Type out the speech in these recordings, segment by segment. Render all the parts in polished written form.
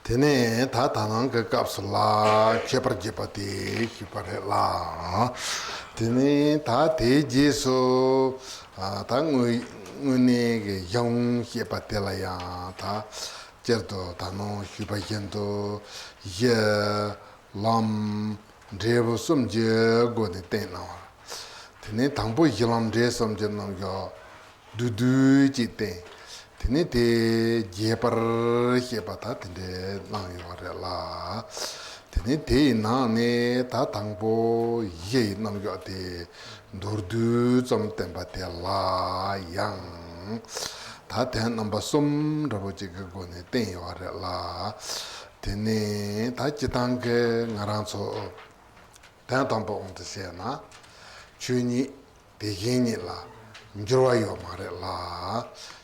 Tene ta tanang ke kapsula chepar jepati hiparela. Tene ta te jesu ta ngune ke yong hipatela ya ta certo tano hipajento ye lam drevo sumje gode tena. Tene tangpo yilam dre sumje nang yo dudu jite. Tene te jepar hepata tene nang yore la. Tene te na ne ta tangpo ye nang yo te durdu tsam tenpa te la yang. Ta ten namba sum rabo chika go ne ten yore la. Tene ta chitang ke ngarang so ten tangpo ong te se na. Chuni te yeni la njurwa yo ma re la.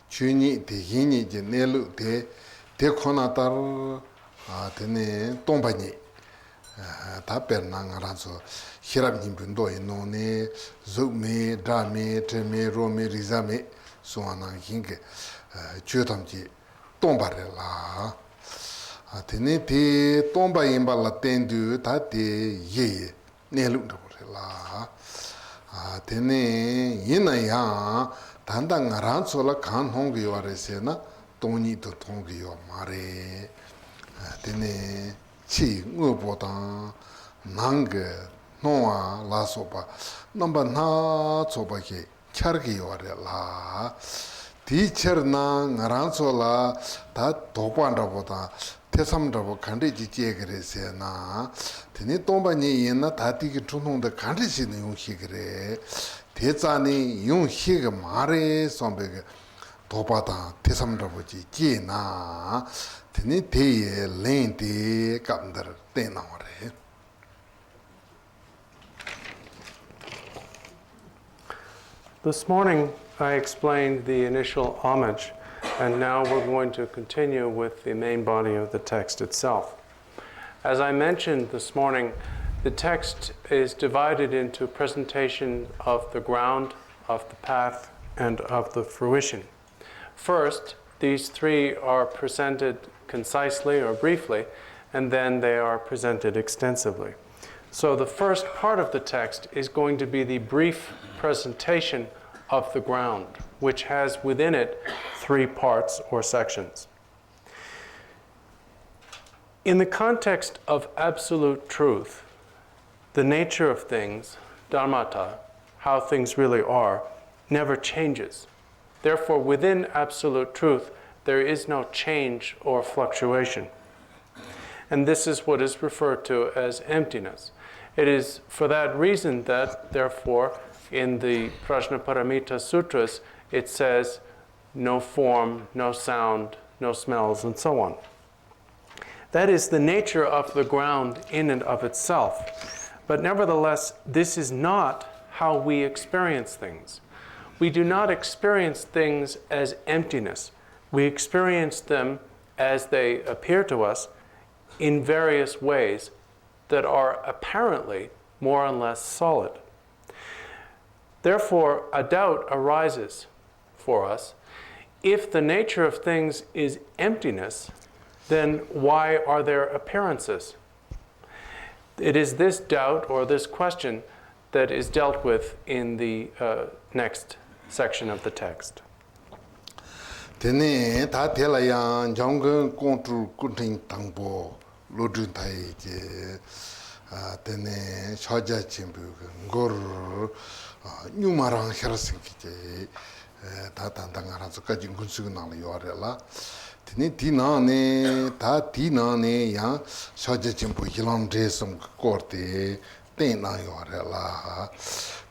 Chuni te yini je nelu te konatar tene tomba ni ta per na ngaran so hirab nimbun do ino ne zuk me dra me tre me ro me riza me so ana hinge chutam ji tomba re la tene te tomba imba la tendu ta te ye nelu re la tene yina ya 단다 ngaransola kan hongi yore se na toni to tongi yo mare tene chi ngubodan nang noa la sopa namba na sopa ke chargi yore la teacher na ngaransola ta topanda boda tesamdabo kandi ji jegre se na tene tomba ni yena ta ti ki tunong de kandi si ne yung higre 대자니 용희가 말에 선배가 도바다 대삼라버지 지나 드니 대에 렌데 감들 때나오래. This morning I explained the initial homage, and now we're going to continue with the main body of the text itself. As I mentioned this morning, the text is divided into presentation of the ground, of the path, and of the fruition. First, these three are presented concisely or briefly, and then they are presented extensively. So the first part of the text is going to be the brief presentation of the ground, which has within it three parts or sections. In the context of absolute truth, the nature of things, dharmata, how things really are, never changes. Therefore, within absolute truth, there is no change or fluctuation. And this is what is referred to as emptiness. It is for that reason that, therefore, in the Prajnaparamita Sutras, it says no form, no sound, no smells, and so on. That is the nature of the ground in and of itself. But nevertheless, this is not how we experience things. We do not experience things as emptiness. We experience them as they appear to us in various ways that are apparently more or less solid. Therefore, a doubt arises for us. If the nature of things is emptiness, then why are there appearances? It is this doubt or this question that is dealt with in the next section of the text. Tene ta tela yang janggen kontrol kunting tangbo lodun tai je tene shaja chimbu ngor nyumarang herasing je ta tanda ngaran so kajin kunsu nang yore la tene tina ne ta tina ne yang shaja chimbu hilang dresum korte ten na yore la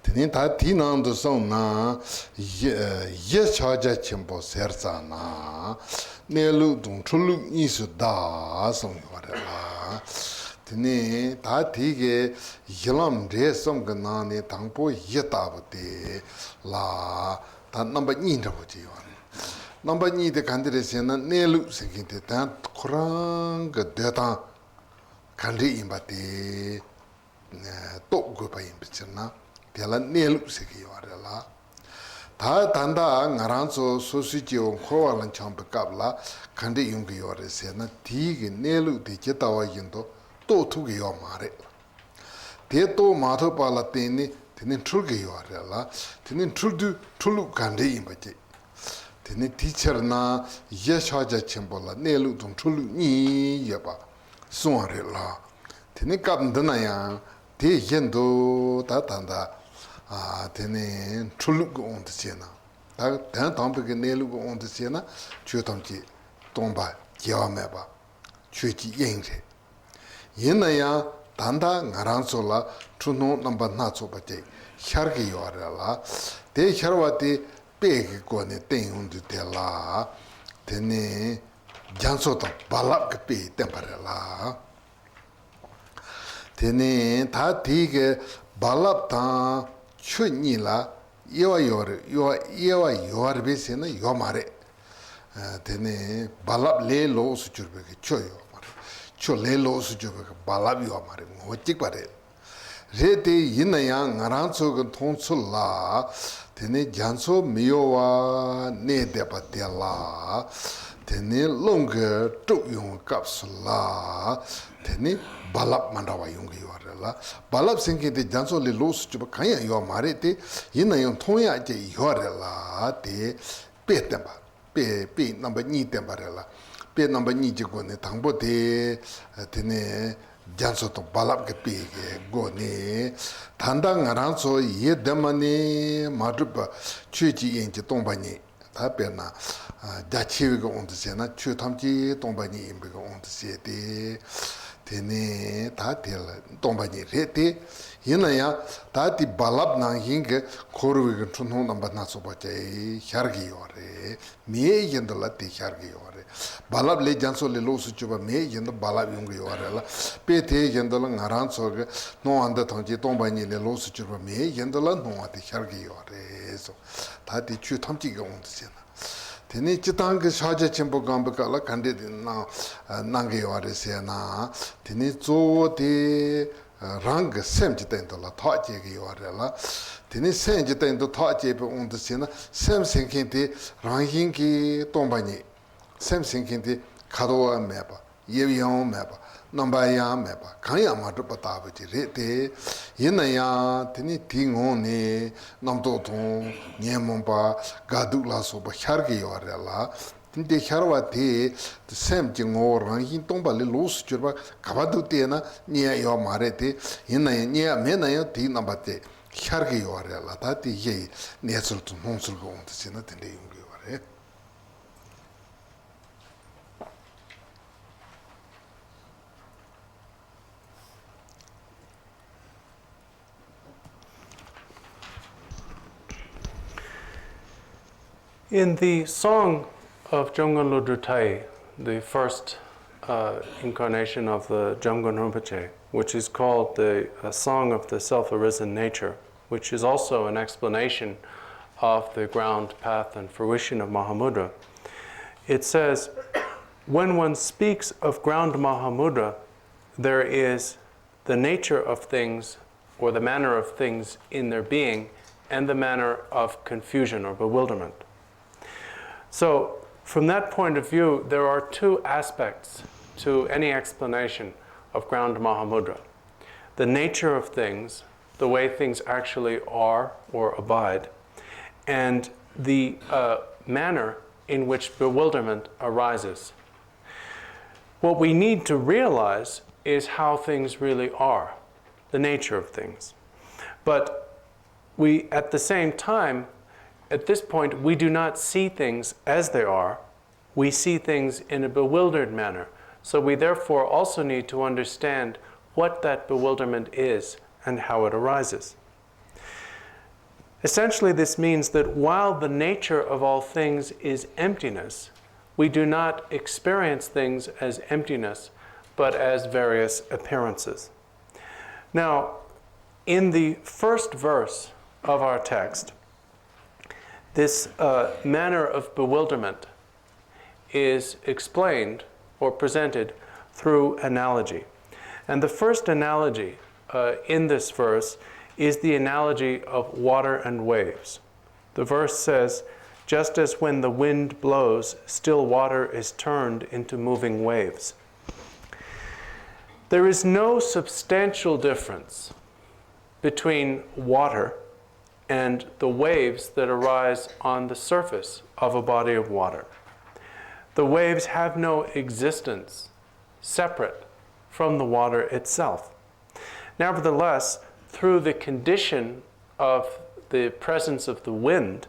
tene ta tina do song na ye shaja chimbu sersa na nelu dong chulu isu da song yore la tene ta tige hilang dresum na ne tangpo yetabate la 다 넘버 2로 보지요. 넘버 2의 간들에서는 내루 생긴데 단 그런 그 대단 간리 임바티 또 그바 임비잖아. 대라 내루 생기요 알라. 다 단다 나란소 소시지오 코알란 참백갑라 간리 임기요레세나 디게 내루 되겠다와 인도 또 두게요 말해. 대또 마토발라 때니 tenen trulge yorela tenen trulu gande imbaje tenen teacher na yeshaja chembola nelu dum trulu ni yaba sonarela tenen kapndana ya de yendo ta tanda tenen trulu go on tsena ta dan tambe ke nelu go on tsena chutamji tomba gyameba chuji yengre yenaya 단다 ngaransola chuno namba nacho bate 샤르게 요아라라 데 샤르와티 베게 고네 땡운드 데라 데네 잔소도 발랍게 베 템파라라 데네 다 디게 발랍타 추니라 요아르베세나 요마레 데네 발랍 레로 수주르베게 쳐요 초 레로 수주르베게 발랍 요마레 뭐찍 바레 레데 이나야 나란소가 통출라 데네 잔소 미요와 네데바텔라 데네 롱게 tuk용 값슬라 데네 발랍 만다와 용게 요라라 발랍 생게데 잔소리 로스 좀 가야 요 말에데 이나야 통야제 요라라 데 베템바 베 넘버 2 템바라라 베 넘버 2 지고네 당보데 데네 잔소도 발랍게 비게 고네 단당 알아서 예데마니 마드바 취지 엔지 동반이 답변나 자치위가 온드세나 취탐지 동반이 임비가 온드세데 데네 다텔 동반이 레데 이나야 다디 발랍나 힝게 코르위가 춘홍 넘바 나서바제 샤르기요레 미에겐들라티 샤르기요레 발랍 레잔소레 로스주바 메겐도 발랍 용기요레라 페테겐들라 나란소게 노안다 통지 동반이레 로스주바 메겐들라 노아티 샤르기요레서 다디 추탐지가 온드세나 데네 지당게 사제 첨부 감백깔라 간데나 난게요레세나 데네 조데 랑 셈지된도라 타제기요레라 데네 셈지된도 타제베 온드세나 셈생켄데 랑힌기 동반이 셈생켄데 카도와 메바 예비용 메바 넘바야 메바 강야마도 바타베지 레데 예나야 데니 팅오네 남도통 녜몬바 가둘라소바 샤르게요레라 근데 샤르와티 셈징오랑 힌동발레 로스주바 가바두테나 니야요 마레테 예나야 니야 메나요 티 남바테 샤르게요레라 다티 예 네설도 논설고 온드시나 텐데 용게요레 In the song of Jomgon Lodru Tai, the first incarnation of the Jomgon Rinpoche, which is called the Song of the Self-Arisen Nature, which is also an explanation of the ground, path, and fruition of Mahamudra, it says, when one speaks of ground Mahamudra, there is the nature of things, or the manner of things in their being, and the manner of confusion or bewilderment. So, From that point of view, there are two aspects to any explanation of ground Mahamudra. The nature of things, the way things actually are or abide, and the manner in which bewilderment arises. What we need to realize is how things really are, the nature of things. But we, at the same time, at this point, we do not see things as they are. We see things in a bewildered manner. So we therefore also need to understand what that bewilderment is and how it arises. Essentially, this means that while the nature of all things is emptiness, we do not experience things as emptiness, but as various appearances. Now, in the first verse of our text, this manner of bewilderment is explained or presented through analogy. And the first analogy in this verse is the analogy of water and waves. The verse says, "Just as when the wind blows, still water is turned into moving waves." There is no substantial difference between water and the waves that arise on the surface of a body of water. The waves have no existence separate from the water itself. Nevertheless, through the condition of the presence of the wind,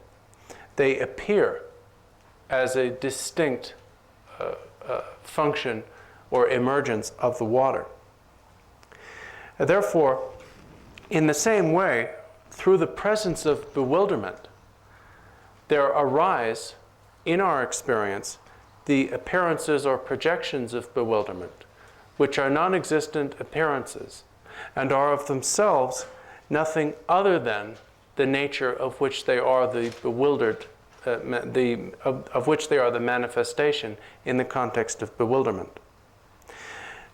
they appear as a distinct function or emergence of the water. And therefore, in the same way, through the presence of bewilderment, there arise in our experience the appearances or projections of bewilderment, which are non-existent appearances and are of themselves nothing other than the nature of which they are the bewildered, of which they are the manifestation in the context of bewilderment.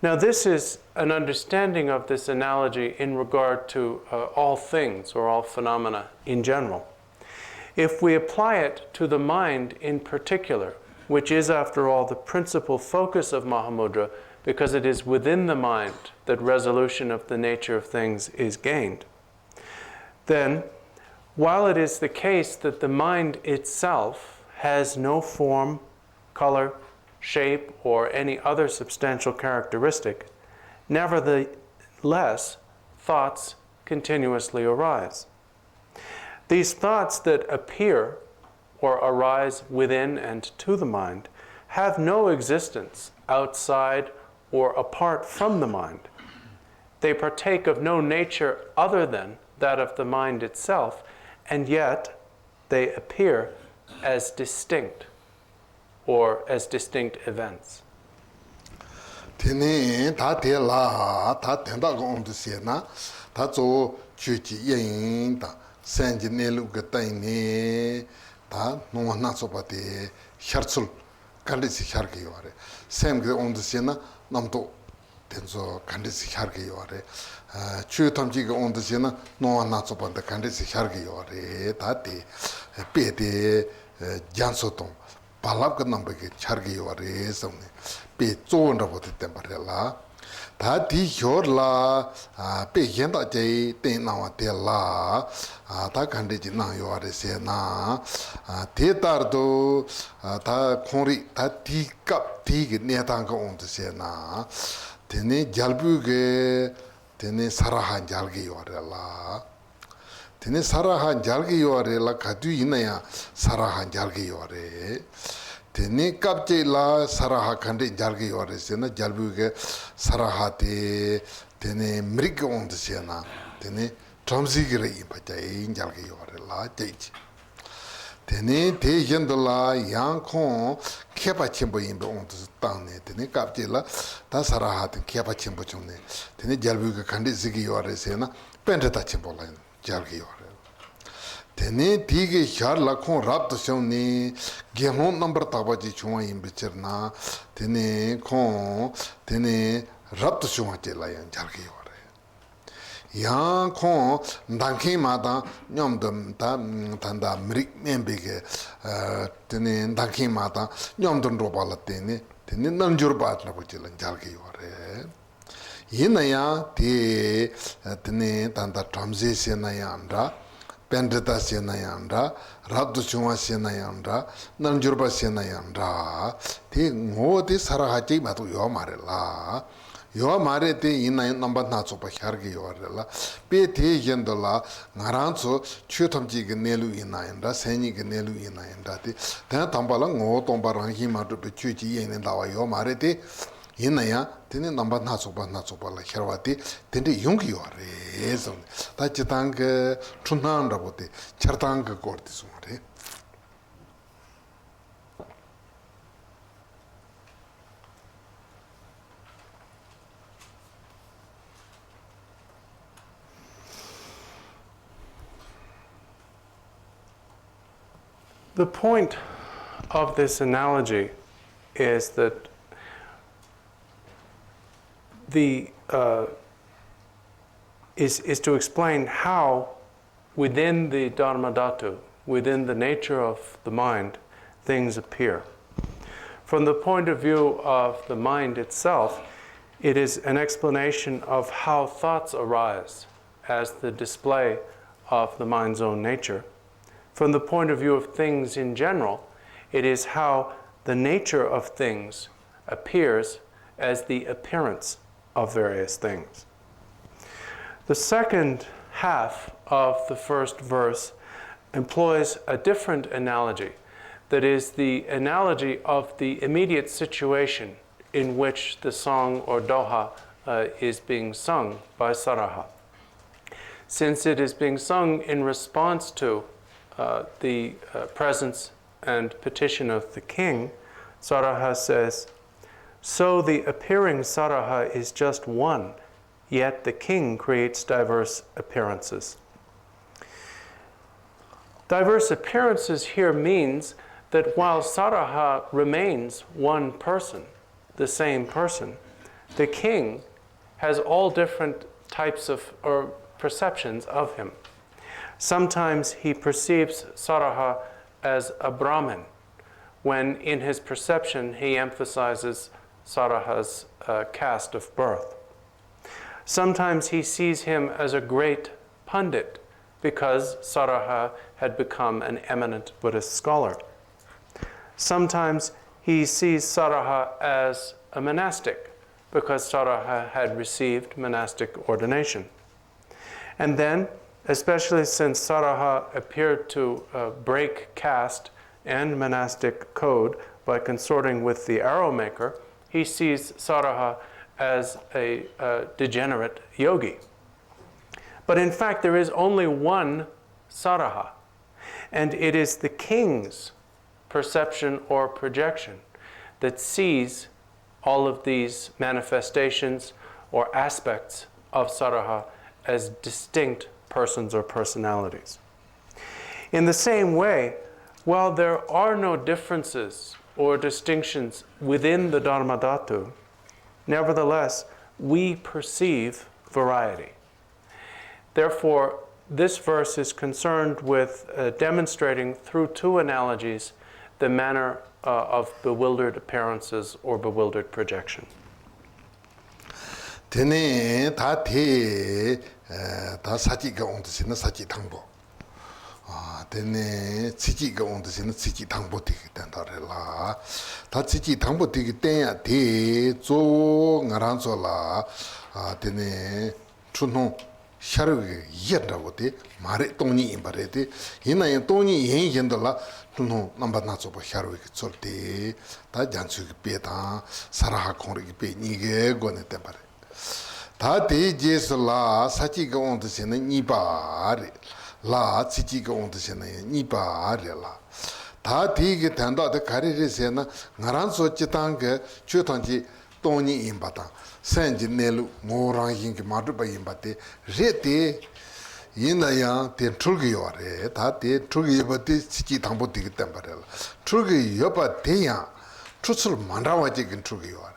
Now, this is an understanding of this analogy in regard to all things or all phenomena in general. If we apply it to the mind in particular, which is, after all, the principal focus of Mahamudra, because it is within the mind that resolution of the nature of things is gained, then, while it is the case that the mind itself has no form, color, shape, or any other substantial characteristic, nevertheless, thoughts continuously arise. These thoughts that appear or arise within and to the mind have no existence outside or apart from the mind. They partake of no nature other than that of the mind itself, and yet they appear as distinct or as distinct events. Tene ta te la ta tenda go on se na ta zo chu ji yin ta san ji ne lu ga tai ne ta no na so ba de harsul kan si har ge yore sem ge on se na nam to den zo kan si har ge yore chu tam ji ge on se na no na so ba de kan si har ge yore ta de pe de Gyamtso tong palab ka number ke chargi yore samne pe chon ra bote tempare la ta di hyor la pe yen da je ten na wa te la ta khande ji na yore se na te tar do ta khori ta di kap di ge ne ta ka on se na tene jalbu ge tene Saraha jalgi yore la tene Saraha jalgi yore la kadu inaya Saraha jalgi yore tene kapche la Saraha khande jalgi yore se na jalbu ge Saraha te tene mrik on de se na tene tramsi ge ri pa jai jalgi yore la jai tene te yendla yang khon khepa chimbo yimbe on de tang ne tene kapche la ta Saraha te khepa chimbo chune tene jalbu ge khande zigi yore se na pente ta chimbo la jalgi yore tene tige hyar lakhon rab to shoni gemon number tabaji chuma imbichirna tene kon tene rab to shuma chela yan jalgi yore yang kong dangkin mata nyomdum ta tanda mrik membege tene dangkin mata nyomdum robala tene nanjur bat na bujilan jalgi yore yinaya te tene tanda tramze senaya andra pendrita senaya andra raddu chungwa senaya andra nanjur ba senaya andra te ngo te Saraha chi matu yo marela yo mare te ina number na so pa kharge yo rela pe te yendola ngaranso chutamji ge nelu ina inda seni ge nelu ina inda te ta tambala ngo tombarang hi ma to pe chuji yen da wa yo mare te ina ya tene number na so pa la kharwati tende yung yo re so ta chitang ge chunang da bote chartang ge korti so re The point of this analogy is that is to explain how within the Dharmadhatu, within the nature of the mind, things appear. From the point of view of the mind itself, it is an explanation of how thoughts arise as the display of the mind's own nature. From the point of view of things in general, it is how the nature of things appears as the appearance of various things. The second half of the first verse employs a different analogy, that is the analogy of the immediate situation in which the song or Doha is being sung by Saraha. Since it is being sung in response to the presence and petition of the king, Saraha says, "So the appearing Saraha is just one, yet the king creates diverse appearances." Diverse appearances here means that while Saraha remains one person, the same person, the king has all different types of or perceptions of him. Sometimes he perceives Saraha as a Brahmin, when in his perception he emphasizes Saraha's caste of birth. Sometimes he sees him as a great pundit, because Saraha had become an eminent Buddhist scholar. Sometimes he sees Saraha as a monastic, because Saraha had received monastic ordination. And then, especially since Saraha appeared to break caste and monastic code by consorting with the arrow maker, he sees Saraha as a degenerate yogi. But in fact, there is only one Saraha, and it is the king's perception or projection that sees all of these manifestations or aspects of Saraha as distinct persons or personalities. In the same way, while there are no differences or distinctions within the Dharmadhatu, nevertheless, we perceive variety. Therefore, this verse is concerned with demonstrating through two analogies the manner of bewildered appearances or bewildered projection. Tene ta te ta sachi ga on de na sachi thangbo tene chichi ga on de na chichi thangbo ti tan da la ta chichi thangbo ti ten ya te zo ngaran zo la tene chunho sharu ye da bo te mare tongni imbare te ina ye tongni yen yen da la chunho namba na zo bo sharu ge chol te ta jansu ge pe ta Saraha khong ge pe ni ge go ne te bare 다 대제슬라 사치가 온듯이는 이바리 라 치치가 온듯이는 이바리라 다 되게 된다데 가리리세나 나란 소치탄게 추탄지 돈이 임바다 센지넬 모랑인게 마르바 임바데 레데 이나야 데 출기요래 다데 출기여버데 치치 당보 되기 때문에 출기여버 대야 추출 만라와지긴 출기요래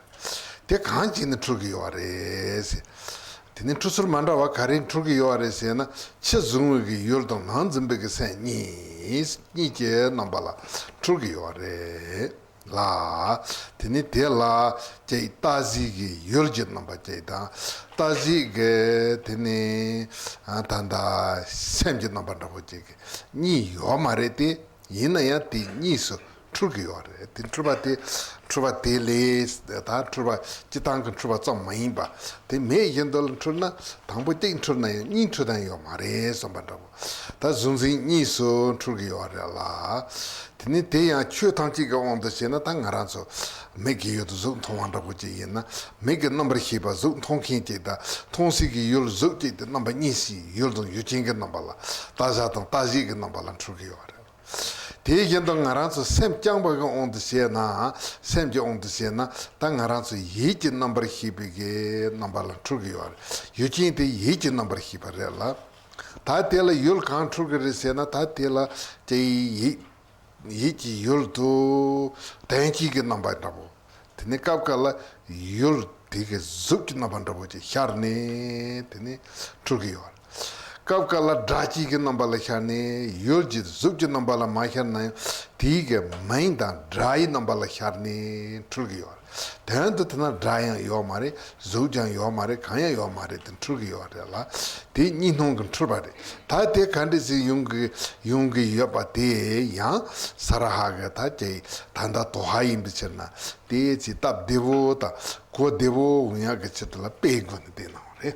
대 간지는 출기요래 Tini Trusur Mandawa Karin Trugi Yoresena, Chizungi Yurdon Hanzimbe Sen Nije Nambala, Trugi Yore. La tini te la jay tazi gi yurjit namba jay da tazi ge tini tanda semjit namba nabo jay ge ni yo mare te yina ya ti ni su truki yo re tin truba te le ta truba jitang truba zang mayin ba te me yendol truna tangbo ting truna ni trudan yo mare samba nabo ta zunzi ni su truki yo re la tini te yang chue tangchi ga wang da xena ta nga ranzo megi yu du zung tong wang da bu ji yin na megi nambar xiba zung tong kin ji da tong si gi yul zung ji da namba nyi si yul dung yu jing ga namba la ta za tang ta zi ga namba lan chu gi yo re te yin da nga ranzo sem jang ba ga wang da xena sem ji wang da xena ta nga ranzo yi ji nambar xibi ge namba lan chu gi yo re yu jing de yi ji nambar xiba re la ta te la yul kan chu gi re xena ta te la yi yichi yul tu tenchi ki namba nabo tene kapkala yul tike zubki namba nabo chi xarni tene truki yor kapkala drachi ki namba la xarni yul ji zubki namba la ma xarni tike maindan drai namba la xarni truki yor tento tena draiyan yo mare zubjan yo mare kanya yo mare ten truki yor la te ninhong trubare ta te kandisi yungi yopa te yang Saraha ga ta che tanda Doha imbichirna te chi tab devo ta ko devo unya ga chitla pegun de na re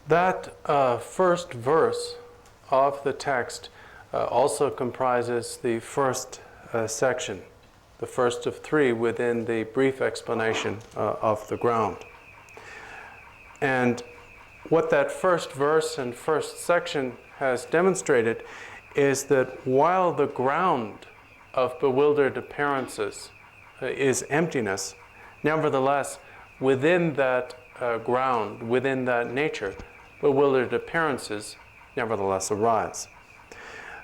That first verse of the text also comprises the first section, the first of three within the brief explanation of the ground. And what that first verse and first section has demonstrated is that while the ground of bewildered appearances is emptiness, nevertheless, within that ground, within that nature, bewildered appearances nevertheless arise.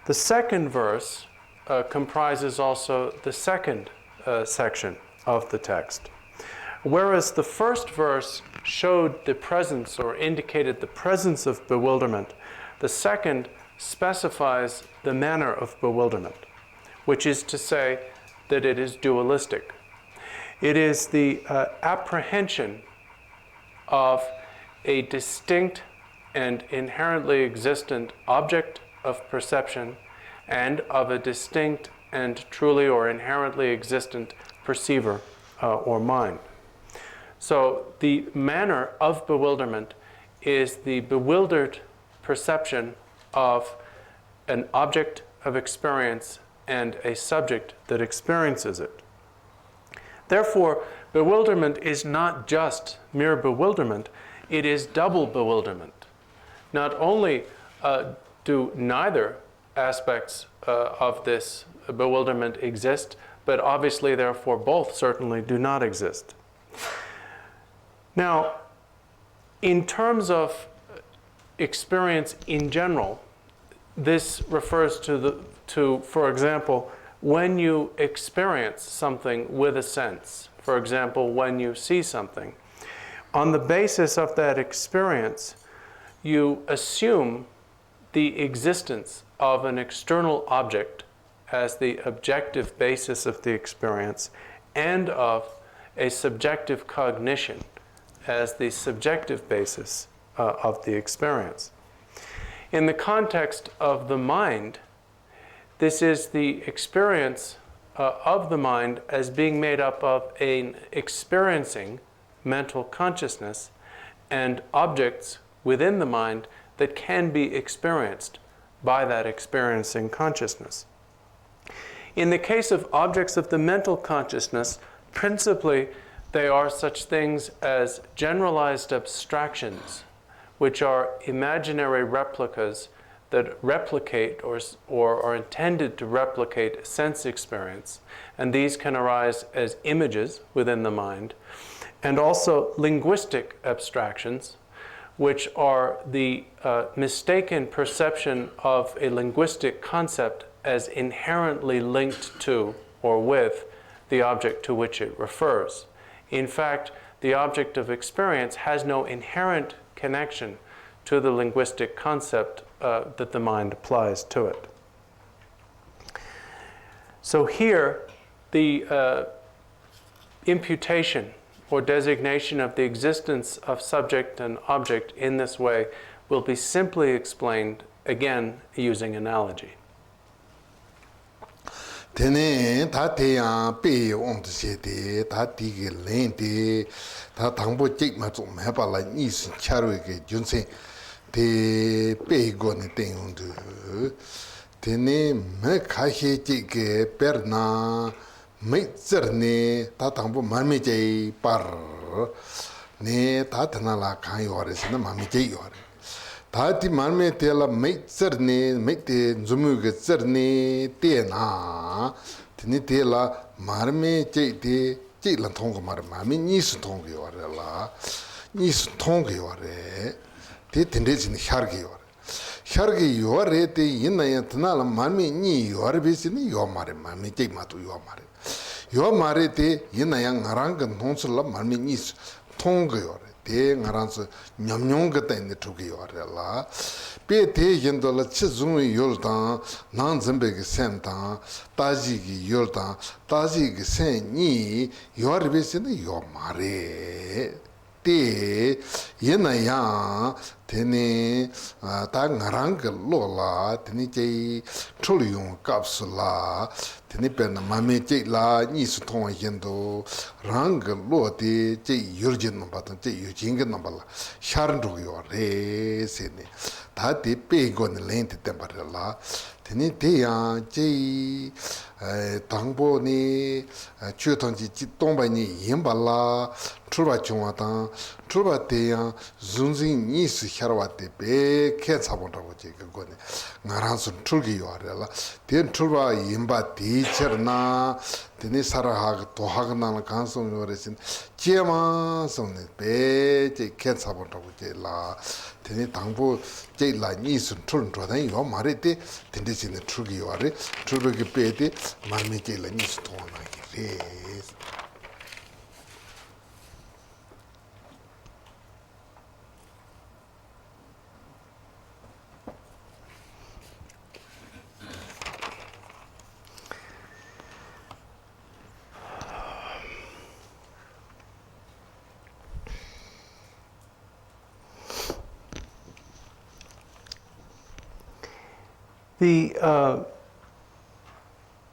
The second verse comprises also the second section of the text. Whereas the first verse showed the presence or indicated the presence of bewilderment, the second specifies the manner of bewilderment, which is to say that it is dualistic. It is the apprehension of a distinct and inherently existent object of perception and of a distinct and truly or inherently existent perceiver or mind. So the manner of bewilderment is the bewildered perception of an object of experience and a subject that experiences it. Therefore, bewilderment is not just mere bewilderment, it is double bewilderment. Not only do neither aspects of this bewilderment exist, but obviously, therefore, both certainly do not exist. Now, in terms of experience in general, this refers to, for example, when you experience something with a sense, for example, when you see something, on the basis of that experience, you assume the existence of an external object as the objective basis of the experience and of a subjective cognition as the subjective basis of the experience. In the context of the mind, this is the experience of the mind as being made up of an experiencing mental consciousness and objects within the mind that can be experienced by that experiencing consciousness. In the case of objects of the mental consciousness, principally they are such things as generalized abstractions, which are imaginary replicas that replicate or are intended to replicate sense experience. And these can arise as images within the mind. and also linguistic abstractions, which are the mistaken perception of a linguistic concept as inherently linked to or with the object to which it refers. In fact, the object of experience has no inherent connection to the linguistic concept that the mind applies to it. So here, the imputation or designation of the existence of subject and object in this way will be simply explained, again, using analogy. Tene ta te yang pe on de se de ta ti ge len de ta tang bo jik ma zu me ba la ni sin cha ru ge jun se de pe go ne ten on de tene me ka he ji ge per na me zer ne ta tang bo ma me je par ne ta thana la kan yo re se na ma me je yo re 다티 말메 테라 메츠르니 메테 좀우게 츠르니 테나 티니 테라 마르메 제티 제란 통고 마르 마미 니스 통고 요라라 니스 통고 요레 테 텐데진 샤르게 요레 샤르게 요레 테 인나야 트나라 마미 니 요르비시니 요마레 마미 제마투 요마레 요마레 테 인나야 나랑가 돈슬라 마미 니스 통고 요레 대 ngaran스 냠뇽가 때문에 두기 요래라 베테 yendola 치중의 열당 난점백의 센당 따지기 열당 따지기 센이 요르베스는 요 말에 때 예나야 테네 다 ngaran가 로라 테니 제 출용 값슬라 테니 베나 마메 제라 니스 통화 yen도 랑가 로데 제 열진 받은 제 유진가 넘발라 샤른도요 레세네 다디 빼고는 렌트 템바라 테니 대야 제 당보니 주통지 지동반이 임발라 출발 중화다 출발 대야 준진 니스 샤르와데 베 캐차본다고 제 그거네 나란스 출기요 알라 된 출발 임바 디처나 데니 사라하 도하그나는 간송 요레신 제마 손네 베제 캐차본다고 제라 데니 당보 제라 니스 출은도다 요 말에데 덴데신의 출기요 알레 출백이 베데 말메 제라 니스 통하나게 레 The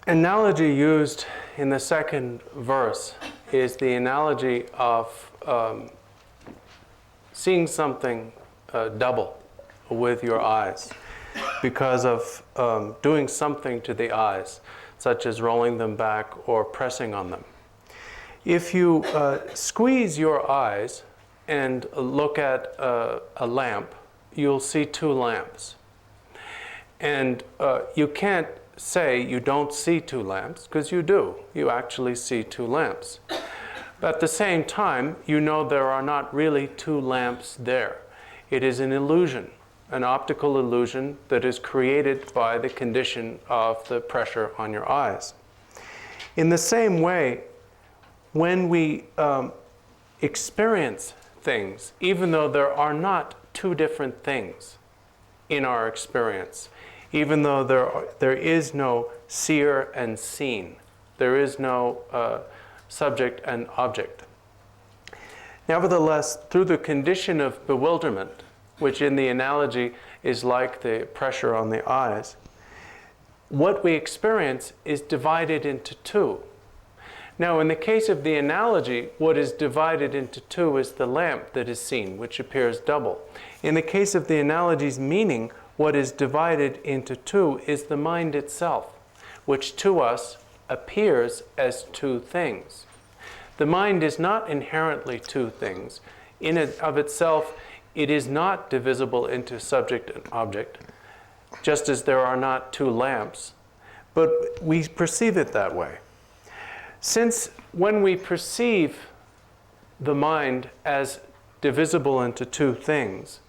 analogy used in the second verse is the analogy of seeing something double with your eyes because of doing something to the eyes, such as rolling them back or pressing on them. If you squeeze your eyes and look at a lamp, you'll see two lamps. And you can't say you don't see two lamps, because you do. You actually see two lamps. But at the same time, you know there are not really two lamps there. It is an illusion, an optical illusion that is created by the condition of the pressure on your eyes. In the same way, when we experience things, even though there are not two different things in our experience, even though there is no seer and seen, there is no subject and object. Nevertheless, through the condition of bewilderment, which in the analogy is like the pressure on the eyes, what we experience is divided into two. Now, in the case of the analogy, what is divided into two is the lamp that is seen, which appears double. In the case of the analogy's meaning, what is divided into two is the mind itself, which to us appears as two things. The mind is not inherently two things. In and of itself, it is not divisible into subject and object, just as there are not two lamps, but we perceive it that way. Since when we perceive the mind as divisible into two things,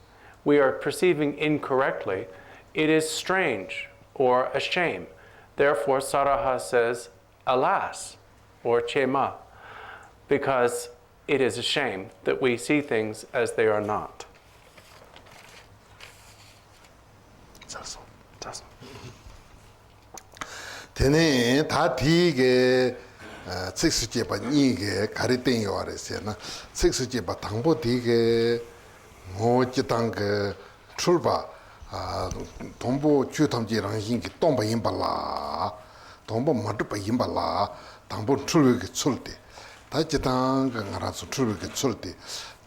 we are perceiving incorrectly, it is strange or a shame. Therefore, Saraha says, alas, or chema, because it is a shame that we see things as they are not. Tene ta ti ge six je ba ni ge kari ten yo re se na six je ba tang bo ti ge ngo ji tang ge chul ba dong bo chu tam ji rang yin ge dong ba yin ba la dong bo ma du ba yin ba la dang bo chul ge chul de ta ji tang ge ngara su chul ge chul de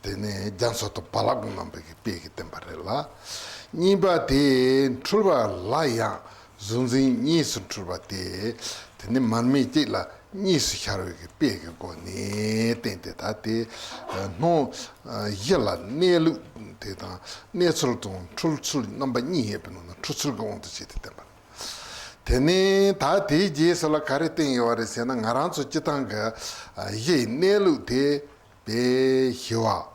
tene Gyamtso to pala gu nam be ge pe ge ten ba re la ni ba de chul ba la ya zunzin ni su chul ba de tene man mi ji la ni su xaro ge pe ge go ne ten de ta de no ye la ne lu de da ne chul tong chul chul nam ba ni he pe no chul chul go on de ji de ba tene ta de ji sa la kare ten yo re se na ngaran su chi tang ga ye ne lu de be hiwa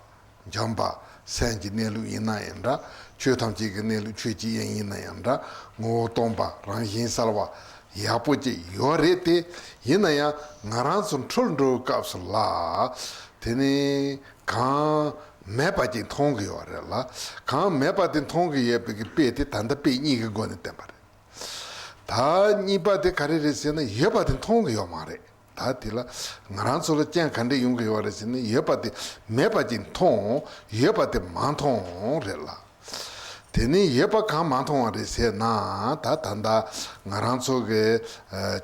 jamba san ji ne lu ina enda chö tam chi ge ne lu chö ji yin ina enda ngo tong ba rang yin salwa ya po ji yo re te ina ya ngaran sun chul ro kap su la tene ka me pa ji thong ge yo re la ka me pa tin thong ge ye pe te tan da pe ni ge go ne te ba 다 니바데 카레레스는 예바데 통고요 말에 다들라 나란소로 짱 간데 용게 와레스는 예바데 매바진 통 예바데 만통 렐라 되니 예바 가 만통 와레세 나다 단다 나란소게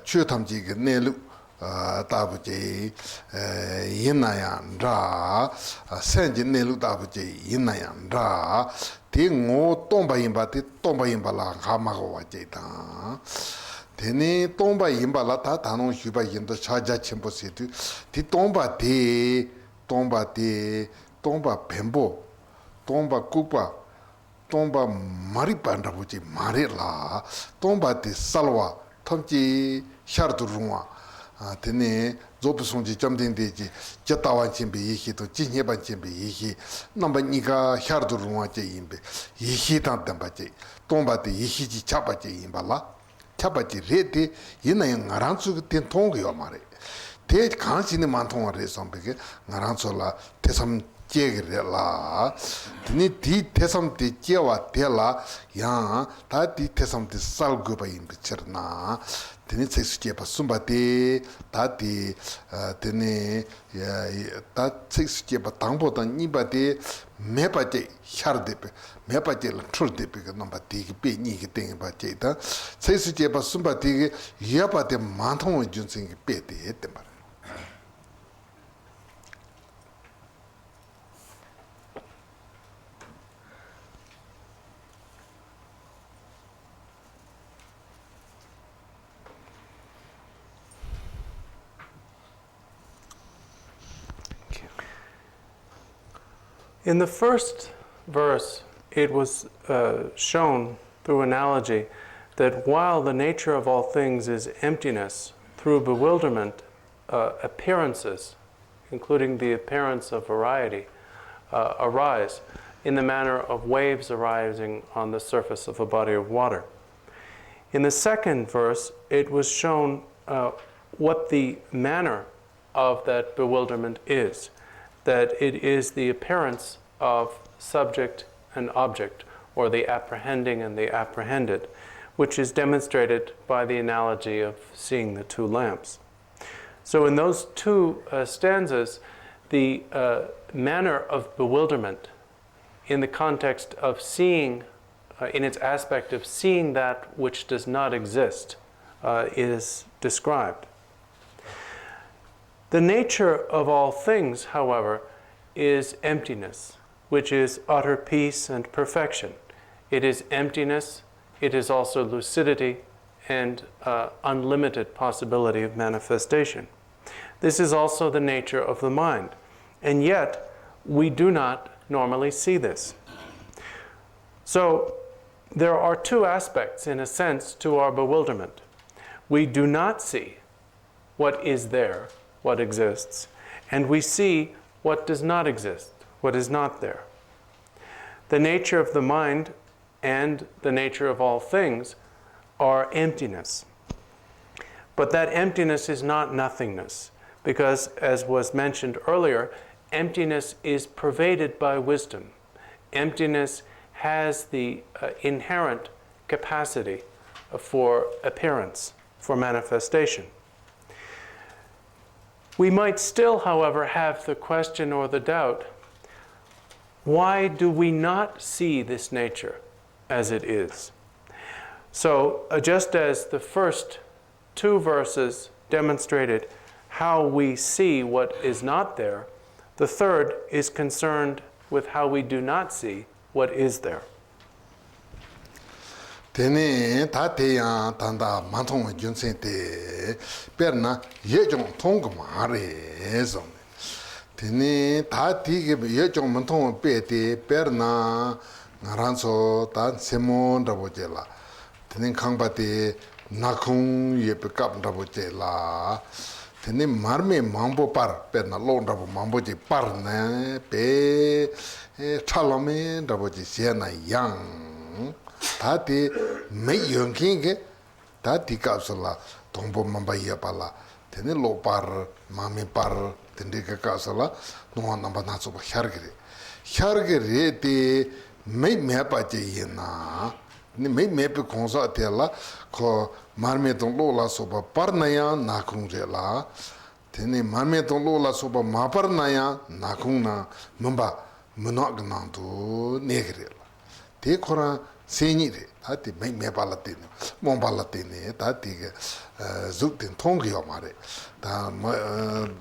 추탐지게 내루 다부제 이나야라 센지 내루 다부제 이나야라 딩오 똥바임바티 똥바임발라 가마고 와제다 데니 똥바임발라 다 단원 휴바임도 차자 첨보세도 디 똥바디 똥바 뱀보 똥바 국바 똥바 마리반다부지 마레라 똥바디 살와 텀지 샤르두루와 tene zobu songji jamden deji jatawa chimbe yihi to jinheba chimbe yihi namba niga hyardu ruwa je yimbe yihi tan tenpa je tongba de yihi ji chapa je yimba la chapa je re de yina yang ngaransu ten tongga yo ma re de kansi ne man tongwa re sombe ke ngaransu la tesam jege re la tene di tesam de jewa de la yang ta di tesam de sal guba yimbe chirna tene tseksu jepa sumbate tati tene ta tseksu jepa tangpo tang nipa te mepa je hyar depe mepa je la chul depe ka namba teki pe niki tengi pa je ta tseksu jepa sumbate ke yapa te mantong junsengi pe te tenpa In the first verse, it was shown through analogy that while the nature of all things is emptiness, through bewilderment, appearances, including the appearance of variety, arise in the manner of waves arising on the surface of a body of water. In the second verse, it was shown what the manner of that bewilderment is. That it is the appearance of subject and object, or the apprehending and the apprehended, which is demonstrated by the analogy of seeing the two lamps. So in those two stanzas, the manner of bewilderment in the context of seeing, in its aspect of seeing that which does not exist, is described. The nature of all things, however, is emptiness, which is utter peace and perfection. It is emptiness, it is also lucidity and unlimited possibility of manifestation. This is also the nature of the mind, and yet we do not normally see this. So there are two aspects, in a sense, to our bewilderment. We do not see what is there, what exists, and we see what does not exist, what is not there. The nature of the mind and the nature of all things are emptiness. But that emptiness is not nothingness, because, as was mentioned earlier, emptiness is pervaded by wisdom. Emptiness has the inherent capacity for appearance, for manifestation. We might still, however, have the question or the doubt, why do we not see this nature as it is? So, just as the first two verses demonstrated how we see what is not there, the third is concerned with how we do not see what is there. Tene ta te ya tanda mantong junsen te perna yejong tong mare zong. Tene ta ti ge yejong mantong pe te perna ngaranso ta semon da bojela. Tene khangba te nakung ye pe kap da bojela. Tene marme mambo par perna long da mambo je par na pe chalame da boje siena yang. Tati me yongking tati kapsala tombo mamba yapala tene lo par mami par tende ka kapsala no namba na so hargere te me pa je yena ni me pe konsa te la ko marme ton lo la so par na ya na kung je la tene marme ton lo la so ma par na ya na kung na mamba monog na to negre la te kora senire ati me palatine mon palatine tati zutin tongyo mare ta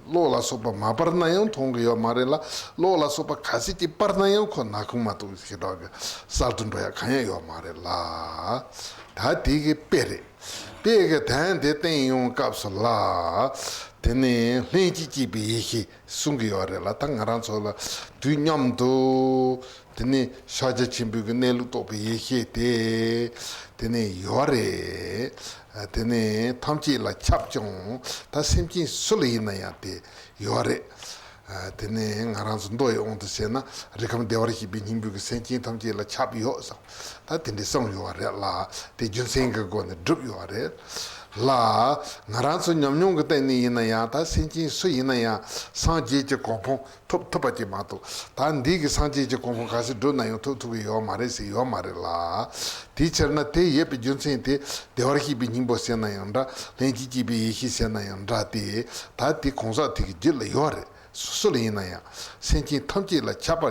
lola sopa ma parnayon tongyo mare la lola sopa kasiti parnayon ko nakuma to sidoga saltun doya kanya yo mare la tati ge pege tan de tenyon kapsula tene lenji ji bi sungyo re la tangaran so la du nyamdo tene shaja chimbuge nelu tope yeshe tene yore tene tamchi la chapjong ta semchin suli na ya te yore tene ngaranso ndoye onto sena rekam dewari hi bin himbuge semchin tamchi la chap yo sa ta tene song yore la te junsenga go ne drup yore la ngaranso nyamnyong ge tene ina ya ta semchin su ina ya sanje je kompong top je mato ta ndi ge sanje je kompong kasi do na yo to yo mare se yo mare la teacher na te ye pe junsen te dewar hi bin himbo sena yanda lenji ji bi hi sena yanda te ta ti konsa ti je le yore susuli ina ya semchin tamji la chap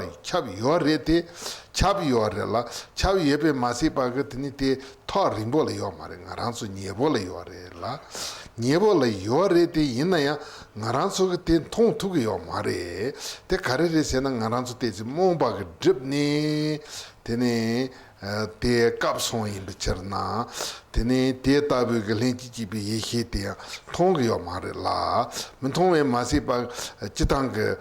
yore te chap yore la chap yebe masi pa ge tini te to rimbo le yo mare ngaranso nyebo le yore la nyebo le yore te ina ya ngaranso ge te tong tu ge yo mare te kare re sena ngaranso te ji momba ge drip ni tene te kapson yin bichirna tene te tabu ge lenji ji bi yeshe te tong ge yo mare la men tong we masi pa chitang ge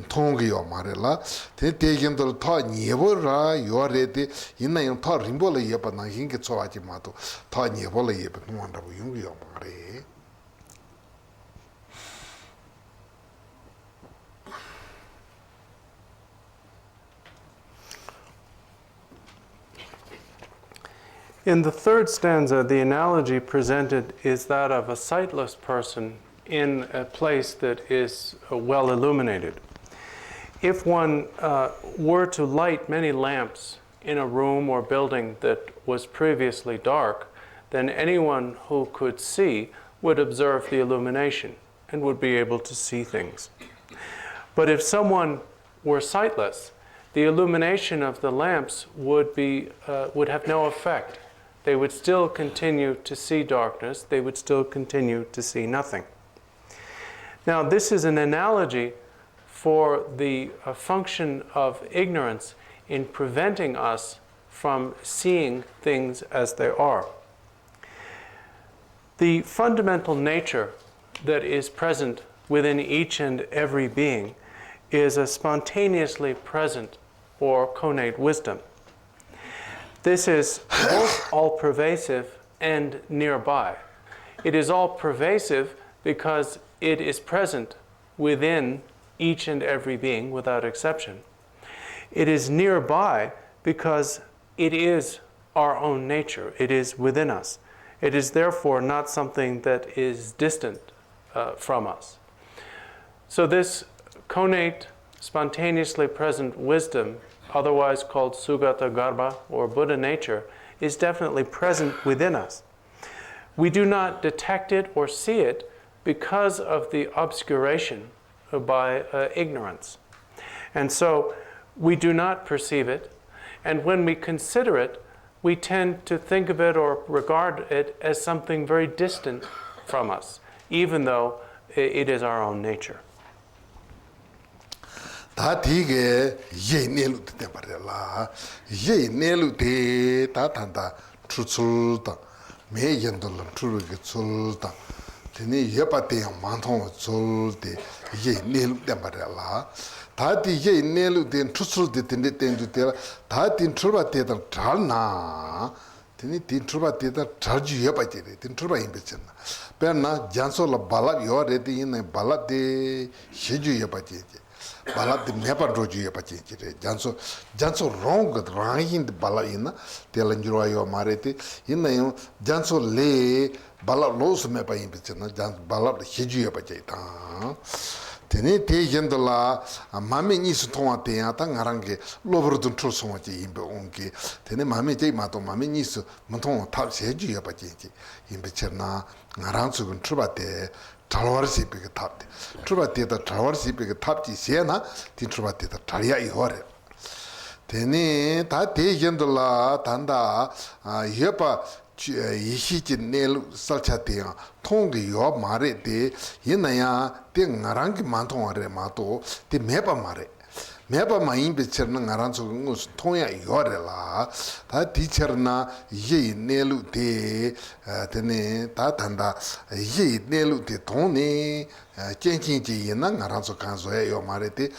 tong ge yo mare la te gen dol ta nyebo ra yo re te ina yang ta rimbo le ye pa na yin ge chowa ji ma to ta nyebo le ye pa no anda bu yung ge yo mare. In the third stanza, the analogy presented is that of a sightless person in a place that is well illuminated. If one were to light many lamps in a room or building that was previously dark, then anyone who could see would observe the illumination and would be able to see things. But if someone were sightless, the illumination of the lamps would have no effect. They would still continue to see darkness. They would still continue to see nothing. Now, this is an analogy for the function of ignorance in preventing us from seeing things as they are. The fundamental nature that is present within each and every being is a spontaneously present or connate wisdom. This is both all-pervasive and nearby. It is all-pervasive because it is present within each and every being without exception. It is nearby because it is our own nature. It is within us. It is therefore not something that is distant from us. So this connate, spontaneously present wisdom, otherwise called Sugata Garbha or Buddha nature, is definitely present within us. We do not detect it or see it because of the obscuration by ignorance. And so we do not perceive it, and when we consider it, we tend to think of it or regard it as something very distant from us, even though it is our own nature. 다 디게 예 내루 때 말이라 예 내루 때다 단다 추출다 매연들 추르게 출다 되니 예바때 만통 출데 예 내루 때 말이라 다디 예 내루 때 추출데 된데 된데 다디 출바때다 잘나 되니 디 출바때다 자주 예바때 디 출바 임베잖아 배나 잔솔라 발라 요레디 있네 발라데 시주 예바때 balap de mepa roju pa chinchire janso wrong rahin de balaina telanjuro yo marete inna janso le balap los mepa impichana jan balap hiju pa chaita tene te yendola mame ni su tonga te ata ngarange lobro dun troso ma chi imbe onke tene mame je ma to mame ni su mton tab seju pa chinchi impichana ngaransu gun trubate 잘war시 비게 탑데 트루바티다 잘war시 비게 탑지 세나 디 트루바티다 잘이야 이거래 되니 다 대견들라 단다 예파 이시지 내일 설차대야 통게 요 말에데 이나야 땡나랑기 만통하래 마도 디 매바 말에 매바 마인 비처는 나란서 통야 이거래라 다 디처나 예 내루데 되네 다 단다 예 내루데 돈네 젠진지 이나 나란서 간소야 요 말에데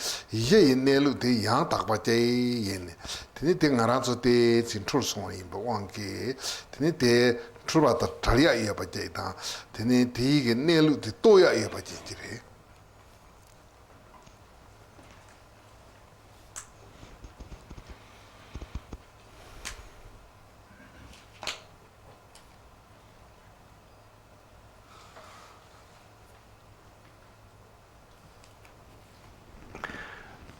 예 내루데 양 딱바제 예네 되네 땡 나란서 데 진출송이 뭐 왕게 되네 데 출바다 자리야 이어바제다 되네 디게 내루데 또야 이어바제지래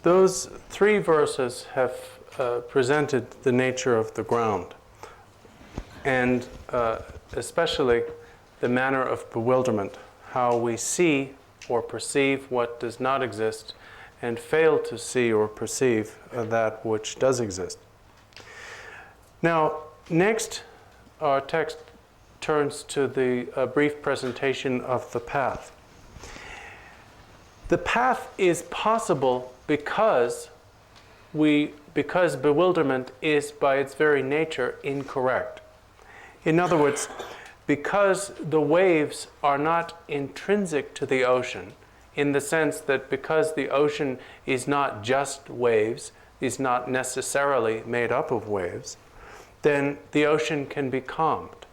Those three verses have presented the nature of the ground, and especially the manner of bewilderment, how we see or perceive what does not exist and fail to see or perceive that which does exist. Now, next, our text turns to the brief presentation of the path. The path is possible because bewilderment is by its very nature incorrect. In other words, because the waves are not intrinsic to the ocean, in the sense that because the ocean is not just waves, is not necessarily made up of waves, then the ocean can be calmed.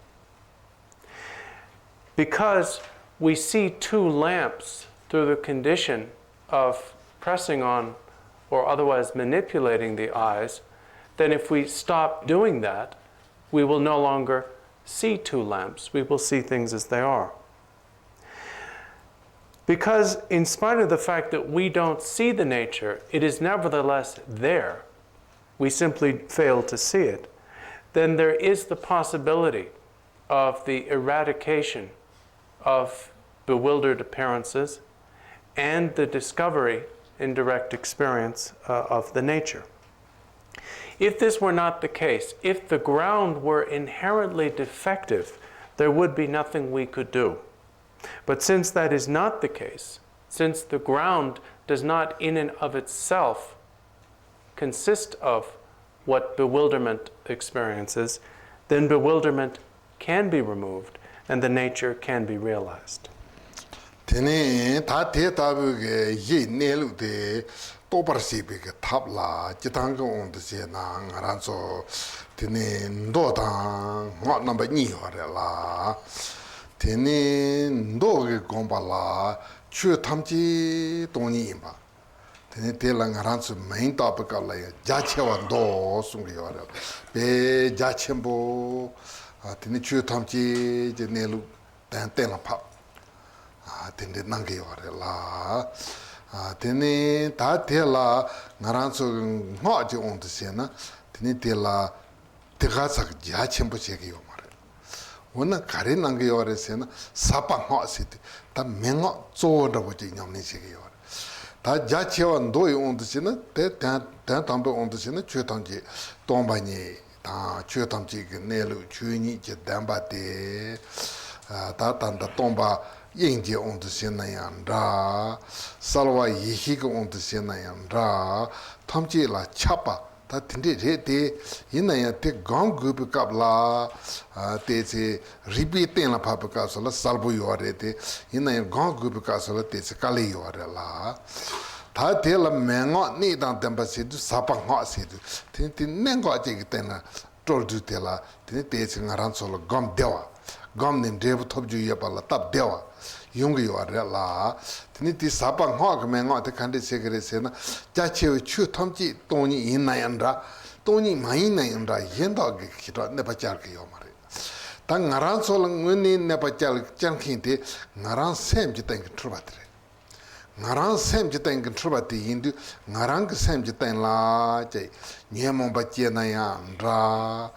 Because we see two lamps through the condition of pressing on or otherwise manipulating the eyes, then if we stop doing that, we will no longer see two lamps. We will see things as they are. Because in spite of the fact that we don't see the nature, it is nevertheless there. We simply fail to see it. Then there is the possibility of the eradication of bewildered appearances and the discovery in direct experience of the nature. If this were not the case, if the ground were inherently defective, there would be nothing we could do. But since that is not the case, since the ground does not in and of itself consist of what bewilderment experiences, then bewilderment can be removed and the nature can be realized. Tene ta te tabuge ye nelu de toparsibe tabla jitanga on de se na ngaranso tene ndo ta ngwa number ni hore la tene ndo ge gomba la chu tamji doni ba tene te la ngaransu main topic la ya jachewa do sungi yore be jachembo tene chu tamchi je nelu ten la pa tene nangi yore la tene ta te la ngaransu ngo je on de sena tene te la te ga sak jachembo che ge yomare wona kare nangi yore sena sapa ngo siti ta mengo zo da bo je nyamni che ge yore 다 자체와 노이 온드시는 대단 담배 온드시는 최단지 동반이 다 최단지 그 내로 주인이 이제 담바데 다 단다 동바 인제 온드시는 양다 살와 이히가 온드시는 양다 탐지라 차파 다 딘데데 이나야 때 강급이 갑라 때지 리피트나 파파카솔라 살보 요아레데 이나야 강급이 가솔라 때지 칼리 요아레라 다 텔라 맹어 니단 템바시도 사파가 시도 틴틴 맹거 아직 때나 쫄주텔라 때지 나란솔 감 데와 감님 데부 톱주야 발라 탑 데와 용기 요아레라 틴티 사파 하가 맹어 때 칸데 세그레세나 자체의 추 탐지 돈이 있나yan다 돈이 많이 나yan다 현다게 기도 내바자게 요 말이야 당 나란솔 은니 내바잘 짱킨데 나란 셈지 땡 트루바트레 나랑 셈지 땡 트루바티 인도 나랑 그 셈지 땡라 제 녀몬 바치나야라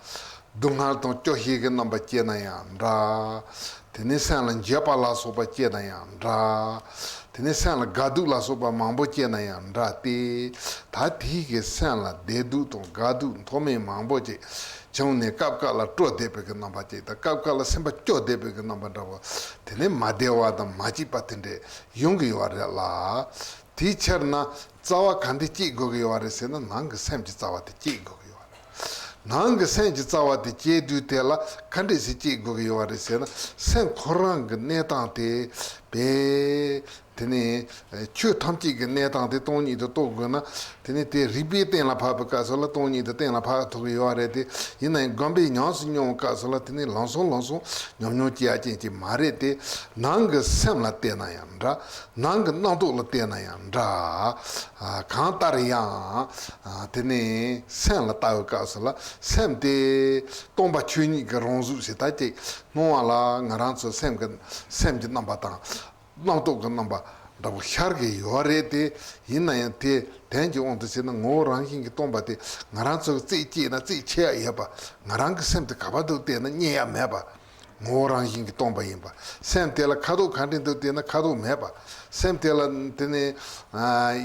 동할도 쪼히게 넘바치나야라 테네산은 제팔라 소바치나야라 테네산 가두라 소바 망보치나야라 티 다티게 산라 데두도 가두 토메 망보치 정네 깝깔라 쪼데베게 넘바치다 깝깔라 셈바 쪼데베게 넘바다고 테네 마데와다 마지파텐데 용기 와라라 티처나 자와 간디 찌고게 와레세는 난그 셈지 자와데 찌고게 나응 생지 자와데 제두텔라 칸데시 찌고게 와레세나 셈 코랑 네탄테 베 테네 추 탐지게 네탄테 돈이도 또거나 테네 테 리피트나 파바카솔라 돈이도 테나 파토게 와레데 이네 감비 냐스뇽 카솔라 테네 란솔 뇽뇽지아진지 마레데 나응 셈라 테나얀다 나응 나도라 테나얀다 칸타리야 테네 셈라 타오카솔라 셈데 톰바 추니 그론주 세타테 노알라 나란소 셈지 남바타 나도가 남바 다고 샤르게 요아레데 이나한테 댄지 온드시는 ngoranhingi 톰바데 나란소 찌찌나 찌체야 야바 나랑 그 셈데 가바도 때는 녀야 매바 ngoranhingi 톰바 임바 셈텔라 카도 칸딘도 때나 카도 매바 셈텔라 때네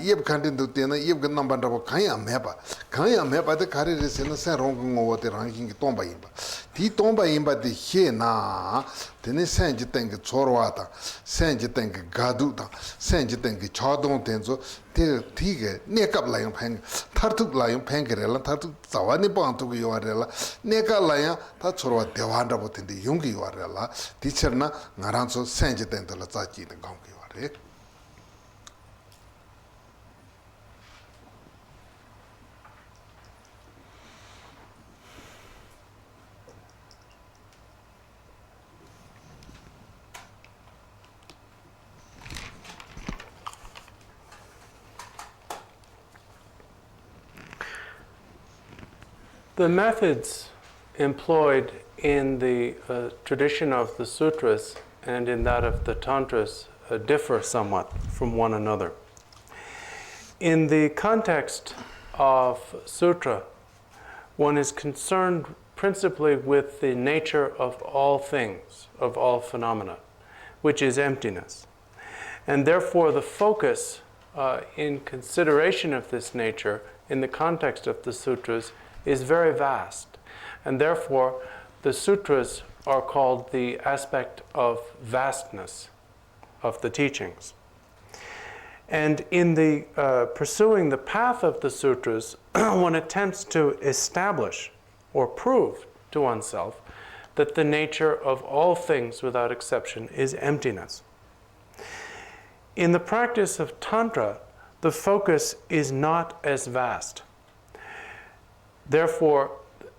예브 칸딘도 때나 예브 남반다고 가야 매바데 카레레스는 세롱고 오데 랑hingi 톰바 임바 디 톰바 임바데 헤나 테네 센지 땡게 초로와다 센지 땡게 가두다 센지 땡게 차동 텐조 티게 네캅라용 팽 타르툭라용 팽게렐라 타르툭 자와니 방투고 요아렐라 네카라야 타 초로와 대완다 보텐데 용기 요아렐라 티처나 나란소 센지 땡들라 자치는 강기 요아레 The methods employed in the tradition of the sutras and in that of the tantras differ somewhat from one another. In the context of sutra, one is concerned principally with the nature of all things, of all phenomena, which is emptiness. And therefore the focus in consideration of this nature in the context of the sutras is very vast, and therefore the sutras are called the aspect of vastness of the teachings. And in the pursuing the path of the sutras, one attempts to establish or prove to oneself that the nature of all things without exception is emptiness. In the practice of Tantra, the focus is not as vast. Therefore,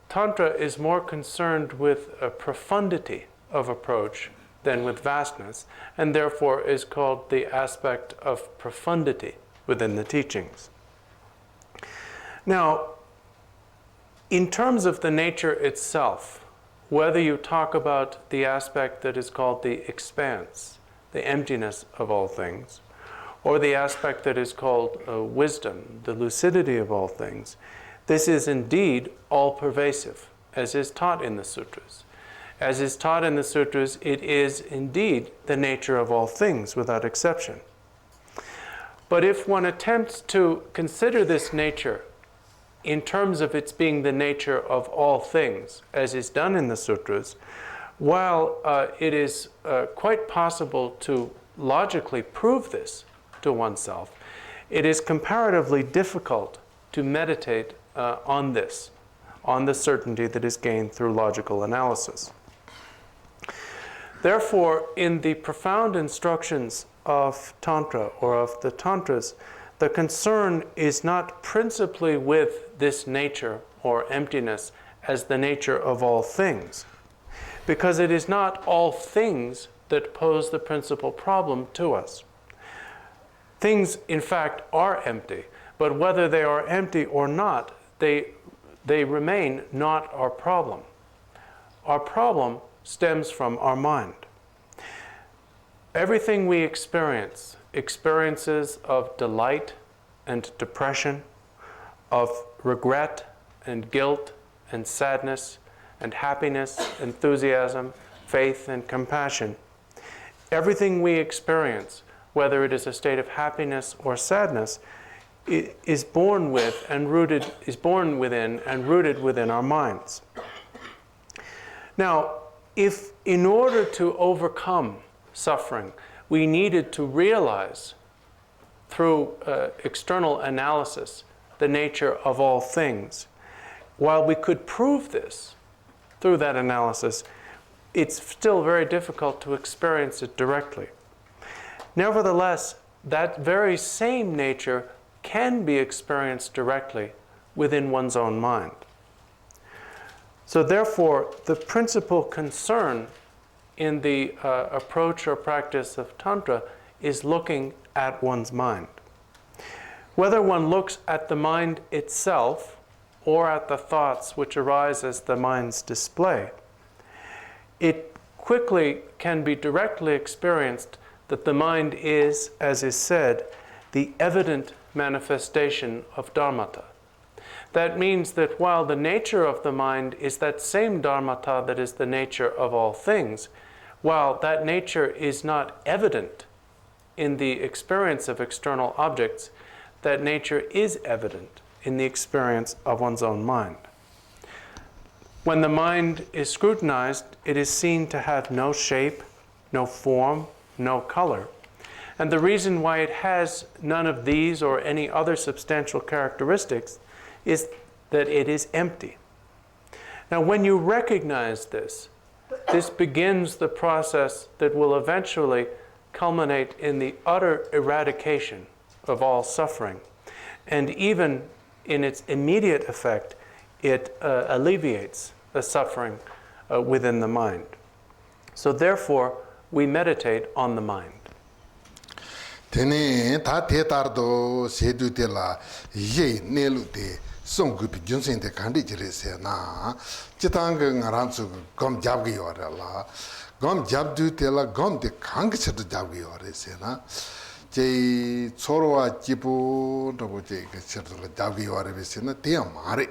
Tantra is more concerned with a profundity of approach than with vastness, and therefore is called the aspect of profundity, within the teachings. Now, in terms of the nature itself, whether you talk about the aspect that is called the expanse, the emptiness of all things, or the aspect that is called wisdom, the lucidity of all things, this is indeed all-pervasive, as is taught in the sutras. As is taught in the sutras, it is indeed the nature of all things without exception. But if one attempts to consider this nature in terms of its being the nature of all things, as is done in the sutras, while it is quite possible to logically prove this to oneself, it is comparatively difficult to meditate on this, on the certainty that is gained through logical analysis. Therefore, in the profound instructions of Tantra or of the Tantras, the concern is not principally with this nature or emptiness as the nature of all things, because it is not all things that pose the principal problem to us. Things, in fact, are empty, but whether they are empty or not, they remain not our problem. Our problem stems from our mind. Everything we experience, experiences of delight and depression, of regret and guilt and sadness and happiness, enthusiasm, faith and compassion, everything we experience, whether it is a state of happiness or sadness, is born with and rooted, is born within and rooted within our minds. Now, if in order to overcome suffering, we needed to realize through external analysis the nature of all things, while we could prove this through that analysis, it's still very difficult to experience it directly. Nevertheless, that very same nature can be experienced directly within one's own mind. So therefore, the principal concern in the approach or practice of Tantra is looking at one's mind. Whether one looks at the mind itself or at the thoughts which arise as the mind's display, it quickly can be directly experienced that the mind is, as is said, the evident manifestation of dharmata. That means that while the nature of the mind is that same dharmata that is the nature of all things, while that nature is not evident in the experience of external objects, that nature is evident in the experience of one's own mind. When the mind is scrutinized, it is seen to have no shape, no form, no color. And the reason why it has none of these or any other substantial characteristics is that it is empty. Now, when you recognize this, this begins the process that will eventually culminate in the utter eradication of all suffering. And even in its immediate effect, it alleviates the suffering within the mind. So therefore, we meditate on the mind. Tene ta te tardo sedu te la ye nelu te song gu junsen te kandi jire se na chitang ngaransu gom jab gi ora la gom jab du te la gom de kang se du jab gi ora se na je chorwa jibu do bo je ke se du jab gi ora be se na te mare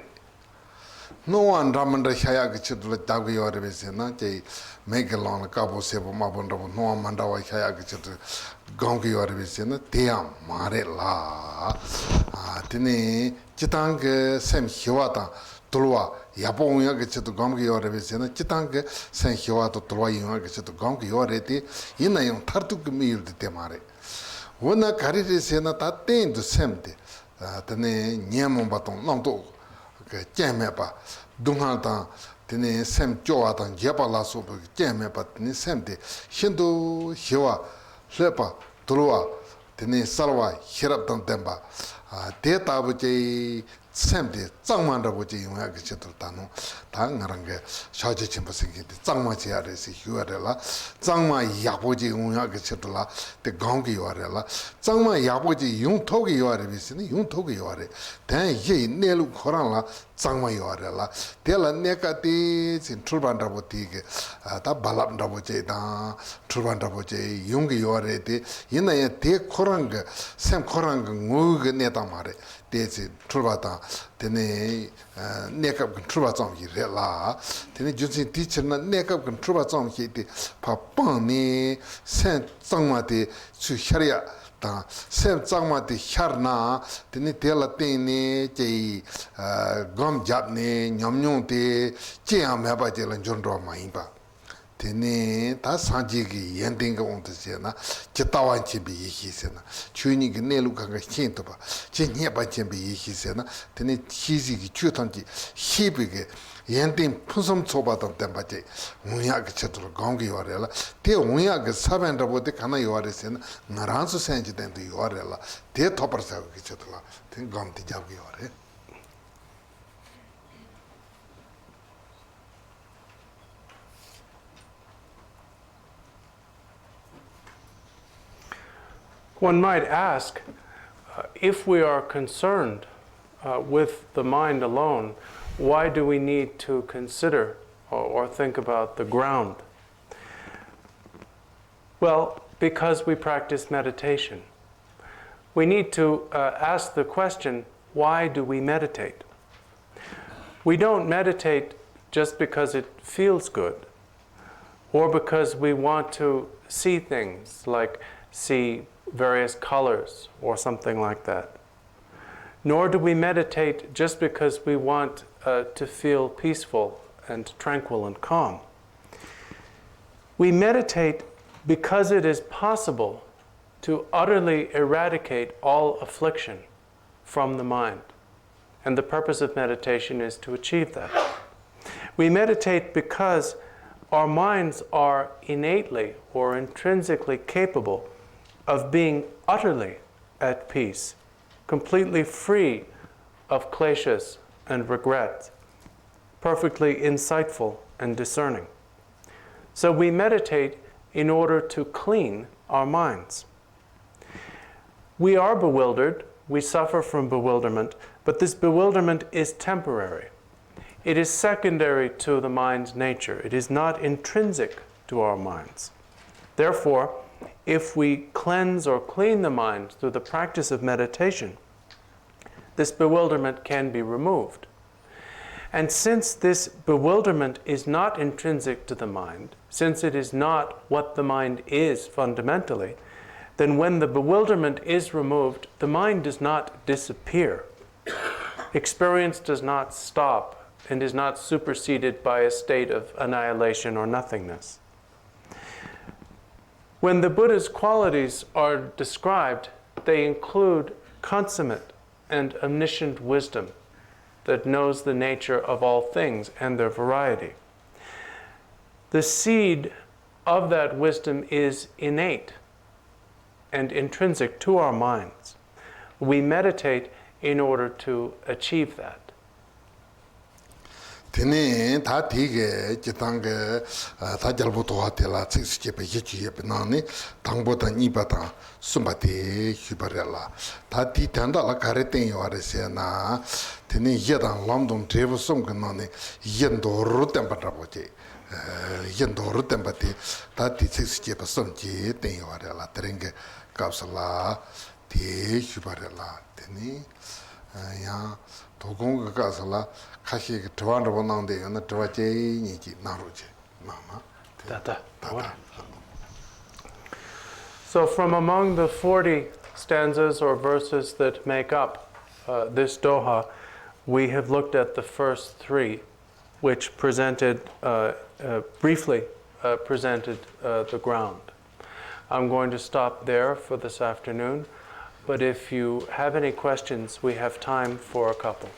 no one ramandra shaya ke se du jab gi ora be se na je megalon ka bo se bo ma bon do no manda wa shaya ke se du gong gi ora be se na te mare la tene chitang sem hiwa ta tulwa yapong ya ke chitu gom gi ora be se na chitang sem hiwa to tulwa yin ke chitu gom gi ora te ina yung tartu ki mi yur te mare wona kari re se na ta ten du sem te tene nyamon ba tong nam to ke cheme pa dunghal ta tene sem chowa ta jepa la so ke cheme pa tene sem te hindu hiwa lepa tulwa tene salwa hirap tang temba te tabu che 샘데 짱만다고지 용야 그치도 다노 당가란 게 샤지 침부 생기데 짱마지 아래서 휴아래라 짱마 야보지 용야 그치도라 데 강기 요아래라 짱마 야보지 용토기 요아래 비스니 용토기 요아래 대예 내루 코란라 짱마 요아래라 데라 네카티 진 출반다보티게 다 발람다보제다 출반다보제 용기 요아래데 이나에 데 코란가 샘 코란가 무게 내다 말에 대지 출바다 되네 내가 출바 좀이 레라 되네 주신 티처는 내가 출바 좀이 돼 파빵니 sen 장마데 수샤리아 다 sen 장마데 샤르나 되네 텔라 테네 제 검잡네 냠뇽데 제암 해봐지는 존로 마이바 되네 다 산지기 엔딩가 온듯이나 제타완치비 이히세나 추니기 내루가가 힌토바 제니바치비 이히세나 되네 히지기 추탄지 히비게 엔딩 푸섬 초바다 템바제 운야가 쳇도 강기 요래라 대 운야가 사벤다보데 가나 요래세나 나란수 센지된도 요래라 대 토퍼사가 쳇도라 된 감티 잡기 요래 One might ask, if we are concerned with the mind alone, why do we need to consider or think about the ground? Well, because we practice meditation. We need to ask the question, why do we meditate? We don't meditate just because it feels good, or because we want to see things, like see various colors or something like that. Nor do we meditate just because we want to feel peaceful and tranquil and calm. We meditate because it is possible to utterly eradicate all affliction from the mind. And the purpose of meditation is to achieve that. We meditate because our minds are innately or intrinsically capable of being utterly at peace, completely free of kleshas and regret, perfectly insightful and discerning. So we meditate in order to clean our minds. We are bewildered, we suffer from bewilderment, but this bewilderment is temporary. It is secondary to the mind's nature. It is not intrinsic to our minds. Therefore, if we cleanse or clean the mind through the practice of meditation, this bewilderment can be removed. And since this bewilderment is not intrinsic to the mind, since it is not what the mind is fundamentally, then when the bewilderment is removed, the mind does not disappear. Experience does not stop and is not superseded by a state of annihilation or nothingness. When the Buddha's qualities are described, they include consummate and omniscient wisdom that knows the nature of all things and their variety. The seed of that wisdom is innate and intrinsic to our minds. We meditate in order to achieve that. Tene ta tige jitang ta jalbo to hatela six chepe yechi nani tangbo ta nipa ta sumba te hibarela ta ti tanda la kareten yoare na tene yedan lamdom trevo sum nani yendo rutem patraboje yendo rutem pati ta ti six chepe sum ji ten yoare la terenge kapsala te hibarela tene ya 도공 가서라 카시 드완도 보는데 나 드와제 니지 나로제 마마 다다. So from among the 40 stanzas or verses that make up this Doha, we have looked at the first three, which presented briefly presented the ground. I'm going to stop there for this afternoon. But if you have any questions, we have time for a couple.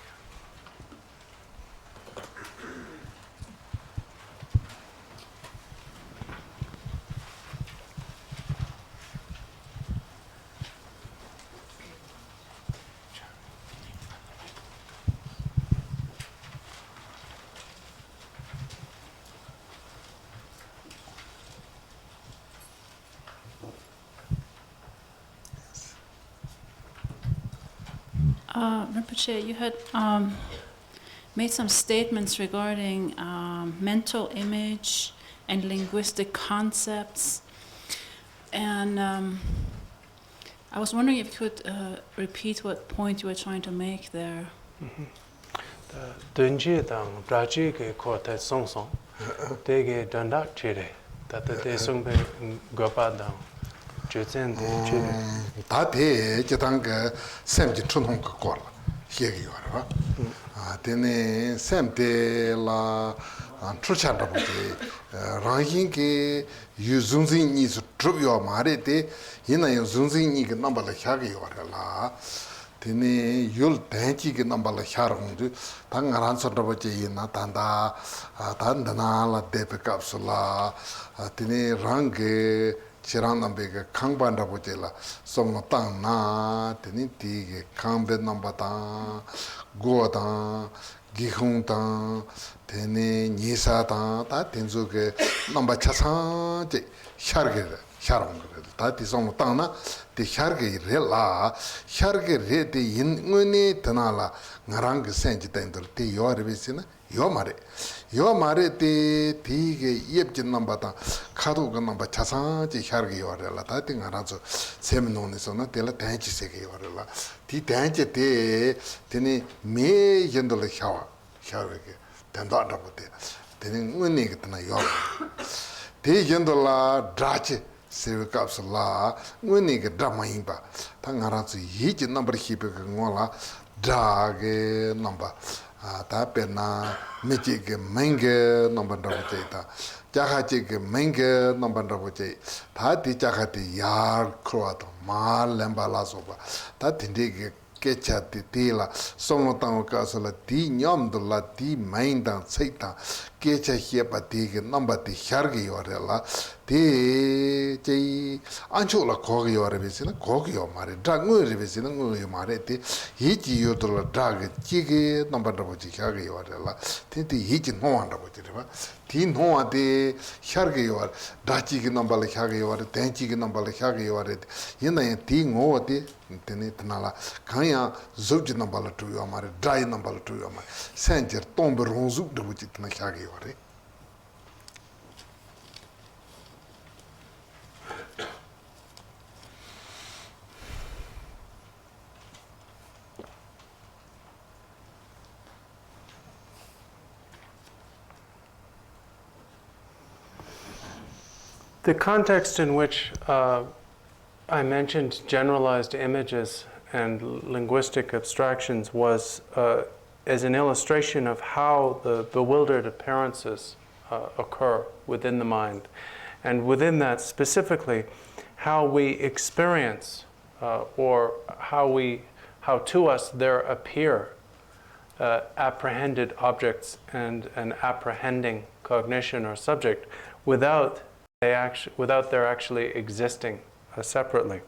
Rinpoche, you had made some statements regarding mental image and linguistic concepts. And I was wondering if you could repeat what point you were trying to make there. Dunji dang braji ke kote song song, dege dandak chire, tata de song be gopa dang, juzen de chire. 다 대, 지당가 샘지 춘홍 그 꼴, 희egi 요라. 되네 샘대라 출찬다 보지. 랑hin게 유중진이 주요 말에데 이나 유중진이 그 넘버를 하게 요라라. 되네 율 대지게 넘버를 하는데 당가란 서버지 이나 단다 단다나라 데베캅슬라 되네 랑게 지랑남베가 강반다 보젤라 somnotana teni tige kambe nambata goda gihungta teni nisata ta tenzuke namba chasa je sharge sharam ta ti somnotana ti sharge rela sharge re de ingune tanala ngarang senji tendor ti yorvisina yo mare te tige yebjin nambata 카도 그 넘버 차상지 샤르게 요래라 다팅 알아서 세미노네서나 텔라 단지 세게 요래라 디 단지 때 되니 매 연돌 샤르게 단다다 보대 되니 은니 같나 요 대연돌라 드라치 세르캅슬라 은니 그 드라마인바 당 알아서 이지 넘버 히베 그거라 드라게 넘버 다 페나 미치게 맹게 넘버 더보다 자가지게 맹게 넘반다고지 다 디자가디 야 크로아도 말 렘발라소바 다 딘디게 깨차디 딜라 소모탄 가서라 디 냠돌라 디 마인단 세이타 깨차 히에바디게 넘바디 샤르게 요레라 디 제이 안초라 거기 요레비스나 거기요 말에 드랑으리비스나 거기 말에 디 히지요돌라 드라게 지게 넘반다고지 샤르게 요레라 디 히지 노한다고지 봐 디 노아데 샤르게 요레 다치게 넘발레 샤르게 요레 덴치게 넘발레 샤르게 요레 이나에 디 노아데 테네 tnala kanya zouji nambala tuyo amare dry nambala tuyo amare senjer tombe ronzu de buti tna khage yore The context in which I mentioned generalized images and linguistic abstractions was as an illustration of how the bewildered appearances occur within the mind. And within that specifically, how we experience or how to us there appear apprehended objects and an apprehending cognition or subject without their actually existing separately.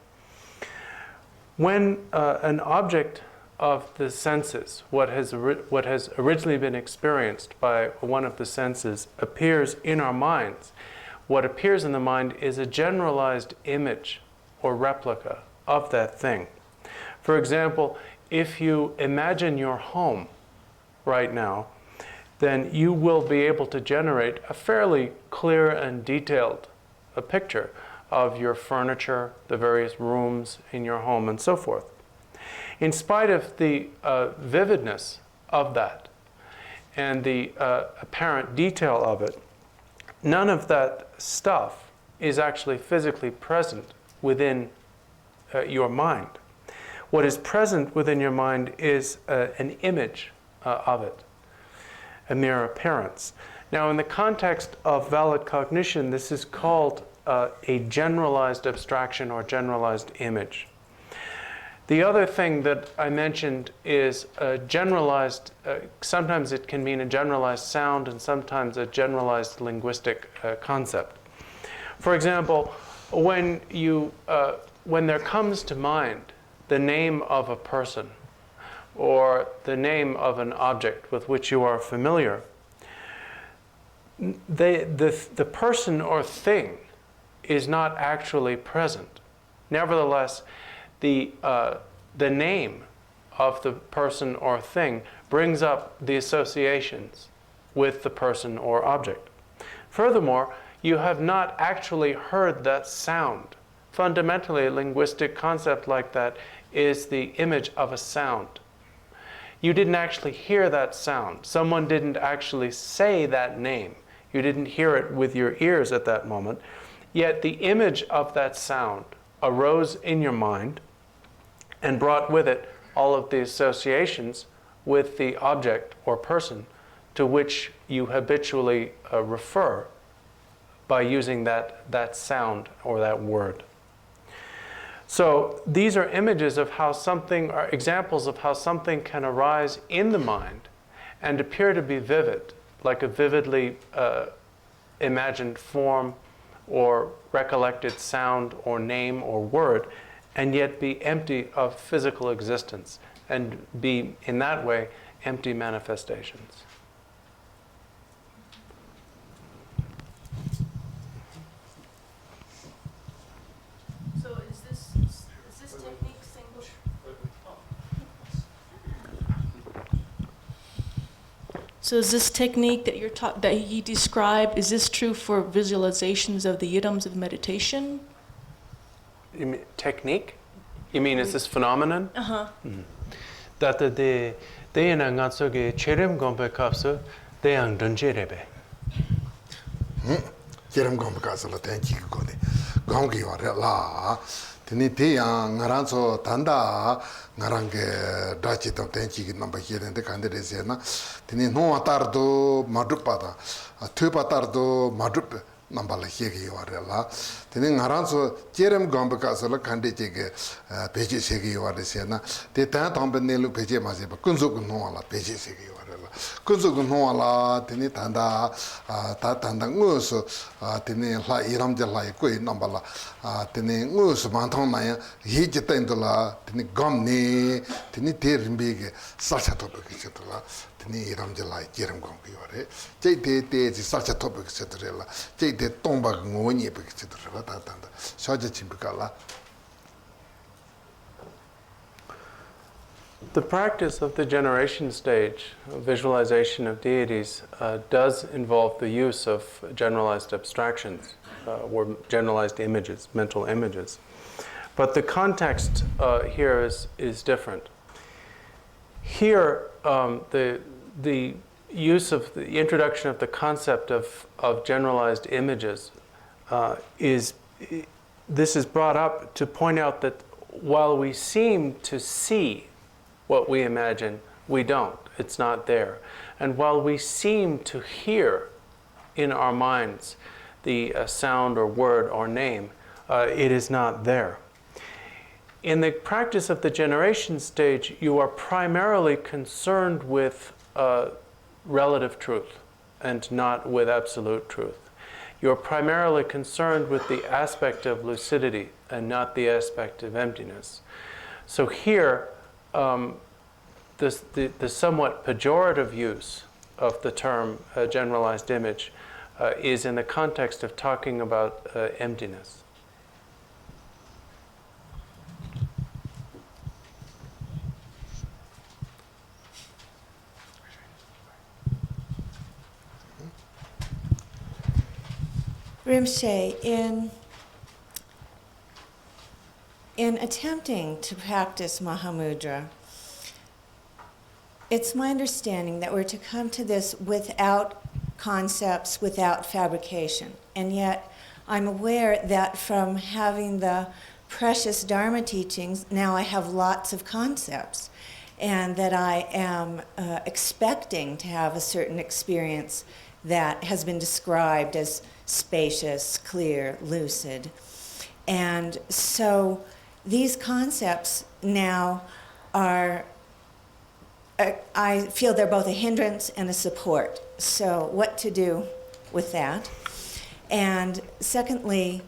When an object of the senses, what has originally been experienced by one of the senses, appears in our minds, what appears in the mind is a generalized image or replica of that thing. For example, if you imagine your home right now, then you will be able to generate a fairly clear and detailed picture of your furniture, the various rooms in your home, and so forth. In spite of the vividness of that and the apparent detail of it, none of that stuff is actually physically present within your mind. What is present within your mind is an image of it, a mere appearance. Now, in the context of valid cognition, this is called a generalized abstraction or generalized image. The other thing that I mentioned is a generalized, sometimes it can mean a generalized sound and sometimes a generalized linguistic concept. For example, when there comes to mind the name of a person or the name of an object with which you are familiar, the person or thing is not actually present. Nevertheless, the name of the person or thing brings up the associations with the person or object. Furthermore, you have not actually heard that sound. Fundamentally, a linguistic concept like that is the image of a sound. You didn't actually hear that sound. Someone didn't actually say that name. You didn't hear it with your ears at that moment. Yet the image of that sound arose in your mind and brought with it all of the associations with the object or person to which you habitually refer by using that sound or that word. So these are images of how something, are examples of how something can arise in the mind and appear to be vivid, like a vividly imagined form or recollected sound or name or word, and yet be empty of physical existence and be, in that way, empty manifestations. So is this technique single? So is this technique that that he described, is this true for visualizations of the yidams of meditation? You mean technique? You mean is this phenomenon? Uh-huh. That the ina ngatso ge cherem gombe kapso de ang donjerebe. Cherem gombe kapso la ten chi ko de gongi wa la tini te yang ngaranso tanda ngarange dachi tam ten chi namba hiren de kande de sena tini no atardo madrupada tu patardo madrup namba la hege wa la tini ngaranso cherem gombe kapso la kande chege peje sege wa de sena te ta tambe nelu peje ma se ba kunzo no la peje sege wa la kunzo no la tini tanda ta tanda ngos tini la iram je la ko namba la tini ngos mantong na ya hije tendo la tini gomni tini terimbe ge salsa to ke chetola tini iram je la jerem gom ke yore je te salsa to ke chetola je te tomba ngoni ke chetola ta tanda shaje chimbikala. The practice of the generation stage, visualization of deities, does involve the use of generalized abstractions or generalized images, mental images. But the context here is different. Here, the use of the introduction of the concept of generalized images this is brought up to point out that while we seem to see what we imagine, we don't. It's not there. And while we seem to hear in our minds the sound or word or name, it is not there. In the practice of the generation stage, you are primarily concerned with relative truth and not with absolute truth. You're primarily concerned with the aspect of lucidity and not the aspect of emptiness. So here, the somewhat pejorative use of the term generalized image is in the context of talking about emptiness. Rinpoche, in attempting to practice Mahamudra, it's my understanding that we're to come to this without concepts, without fabrication. And yet, I'm aware that from having the precious Dharma teachings, now I have lots of concepts, and that I am expecting to have a certain experience that has been described as spacious, clear, lucid. And so these concepts now are, I feel they're both a hindrance and a support. So what to do with that? And secondly,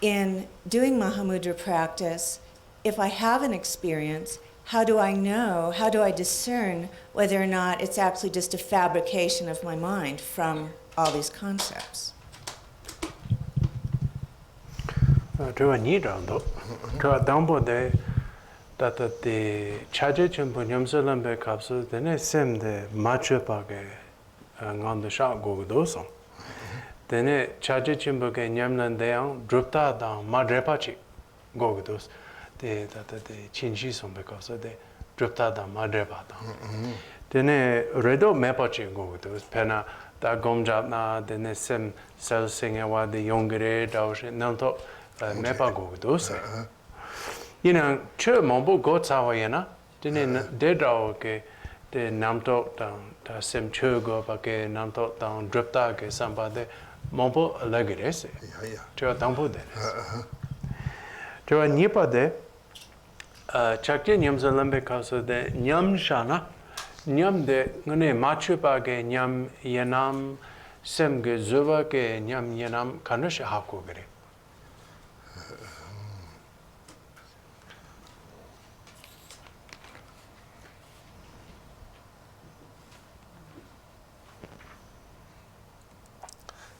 in doing Mahamudra practice, if I have an experience, how do I know, how do I discern whether or not it's actually just a fabrication of my mind from all these concepts? Tata the chaje chimpo nyamsalambe kapsu, then sem the machupake on the shot go dosong. Then chaje chimpo ke nyamnan deang, drupta down madrepachi go dos. The chinchi sombe kapsu, the drupta down madrepa down. Then redo mepachi go dos, pena da gomjap na, then sem sel sing awa the yongere, daush, nanto mepa go dos. You know, chur mombo go tawayana, didn't dead ke the namto down, the sim chur go bake namto down, dripta ke somebody mombo leggerese. Chur tampo de. Chur nipa de, chakti nyam zalambe kaso de nyam shana, nyam de ngune machupa ke nyam yanam, sem ge zuva ke nyam yanam kanush hako gere.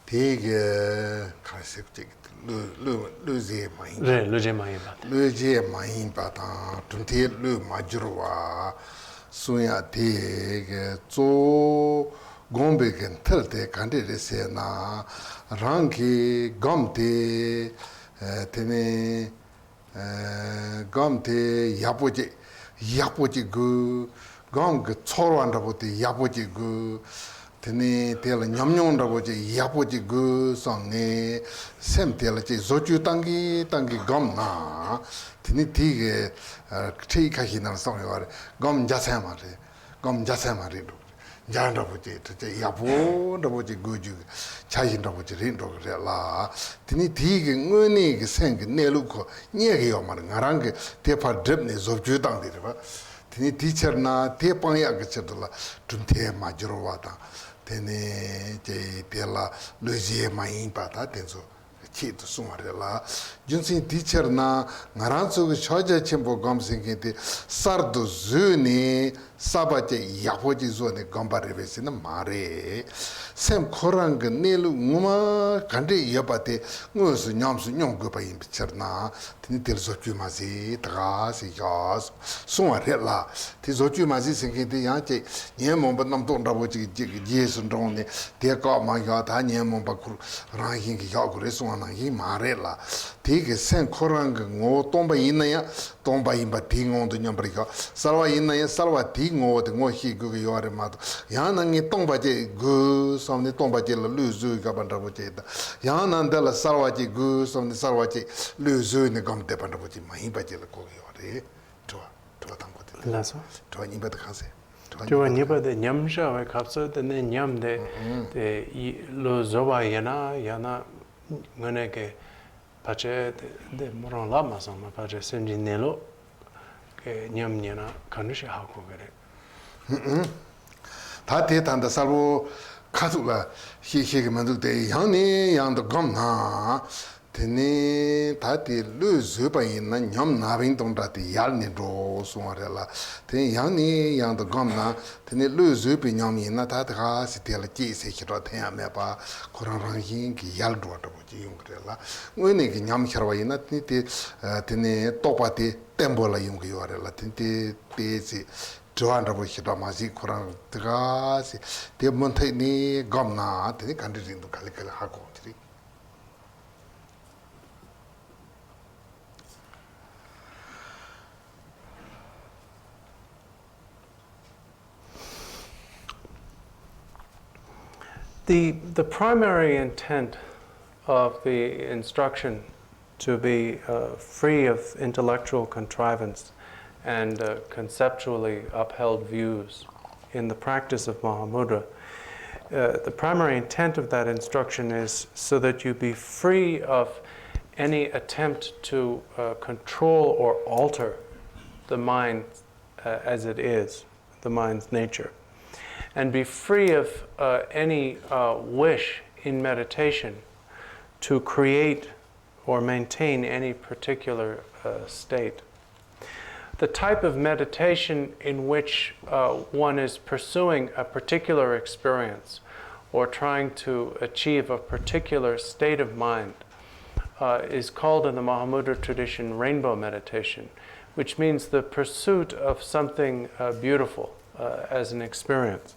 되게 가식직 루제 마인 네, 루제 마인 바. 루제 마인 바다 tumte lu majruwa suya 되게 조 gombe 털때 간데레세 나 랑기 검데 테네 검데 야보지 그 검그 초로한다보데 야보지 그 tene tela nyamnyonda je yapoji gu songe sem tela je zoju tangi gamna tene tige tri kahina songe ware gom jasamare do janda boje te yapo da boje guju chayin da boje rindo la tene tige ngone ge seng nelu ko nyege yo mar ngarang te pa drip ne zoju tangi de ba tene teacher na te pangya ge chedla tunte majro wata tene je tela loje main pata tenso chit sumarela junsin teacher na ngaranso ge choja chembo gamsing te sardo zuni sabaje yapoji zone gambarevesi na mare sem korang nelu nguma kande yabate ngos nyamsu nyonggo pa impicherna tini tel zochu mazi taga si yas sumarela ti zochu mazi singete yache nyemomba namton raboji jesun rone te ka ma ya ta nyemomba kur rahin ki ya kure suana hi marela ti ke sem korang ngo tomba inaya tomba imba tingon do nyambrika salwa inaya salwa tingo de ngo hi gu yore ma yana ngi tomba je gu somne tomba je lu zu ga ban rabo je da yana ndala salwa je gu somne salwa je lu zu ne gam de ban rabo je ma imba je ko yore to tang ko de la so to ni ba de khase to ni ba de nyam sha wa kapso de ne nyam de lo zoba yana ngone ke pache de moron lama so ma pache senji nelo ke nyam nyana kanushi haku gere 다 대단다 살고 가족가 희희게 만들때 양네 양도 검나 테네 다디 루즈바 있는 냠 나빈 동다디 얄네도 소마rel라 테 양네 양도 검나 테네 루즈비 냠이나 다다가 시텔 지세 히로 태야메바 코란랑히 기 얄도도 보지 용그rel라 왜네기 냠 히로와 있나 테네 똑바디 템볼라 용기 요rel라 텐테 베지 조안다 보시다 마시 코란 드가시 데몬테니 검나 테네 간디린도 갈리갈 하고 드리 The primary intent of the instruction to be free of intellectual contrivance and conceptually upheld views in the practice of Mahamudra, the primary intent of that instruction is so that you be free of any attempt to control or alter the mind as it is, the mind's nature, and be free of any wish in meditation to create or maintain any particular state. The type of meditation in which one is pursuing a particular experience or trying to achieve a particular state of mind is called in the Mahamudra tradition rainbow meditation, which means the pursuit of something beautiful as an experience.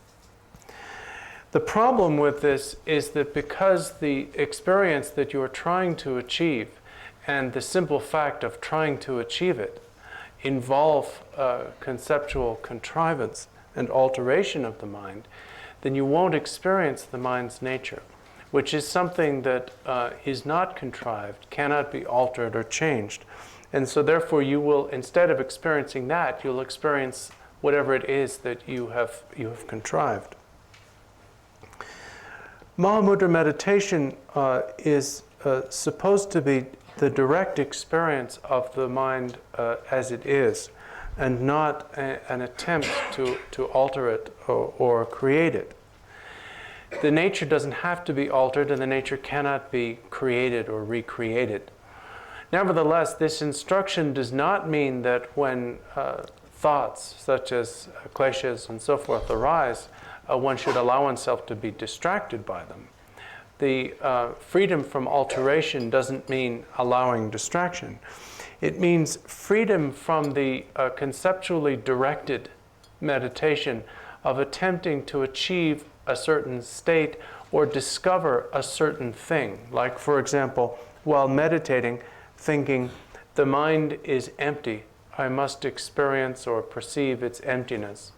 The problem with this is that because the experience that you are trying to achieve and the simple fact of trying to achieve it involve conceptual contrivance and alteration of the mind, then you won't experience the mind's nature, which is something that is not contrived, cannot be altered or changed. And so therefore you will, instead of experiencing that, you'll experience whatever it is that you have contrived. Mahamudra meditation is supposed to be the direct experience of the mind as it is, and not an attempt to alter it or create it. The nature doesn't have to be altered, and the nature cannot be created or recreated. Nevertheless, this instruction does not mean that when thoughts such as kleshas and so forth arise, one should allow oneself to be distracted by them. The freedom from alteration doesn't mean allowing distraction. It means freedom from the conceptually directed meditation of attempting to achieve a certain state or discover a certain thing. Like, for example, while meditating, thinking, the mind is empty, I must experience or perceive its emptiness.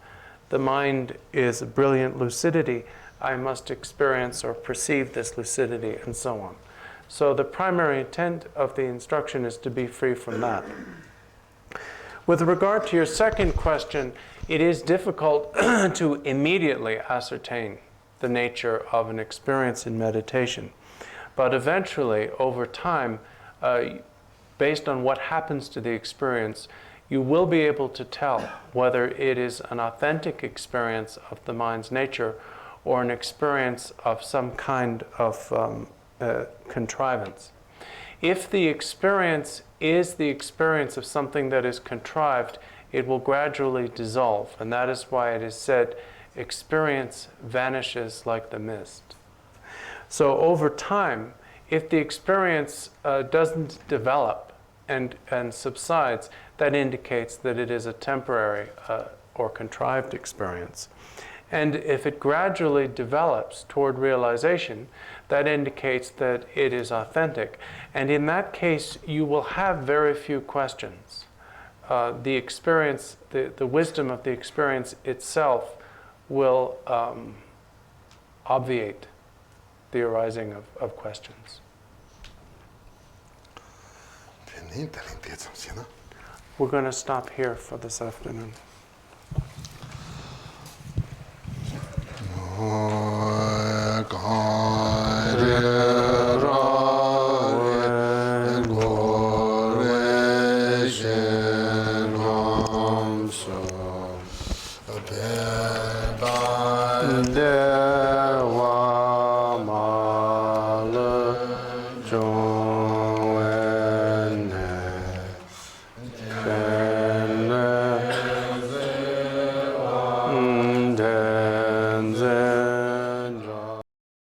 The mind is a brilliant lucidity, I must experience or perceive this lucidity, and so on. So the primary intent of the instruction is to be free from that. With regard to your second question, it is difficult to immediately ascertain the nature of an experience in meditation. But eventually, over time, based on what happens to the experience, you will be able to tell whether it is an authentic experience of the mind's nature or an experience of some kind of contrivance. If the experience is the experience of something that is contrived, it will gradually dissolve, and that is why it is said, experience vanishes like the mist. So over time, if the experience doesn't develop and subsides, that indicates that it is a temporary or contrived experience. And if it gradually develops toward realization, that indicates that it is authentic. And in that case, you will have very few questions. The experience, the wisdom of the experience itself will obviate the arising of questions. We're going to stop here for this afternoon. De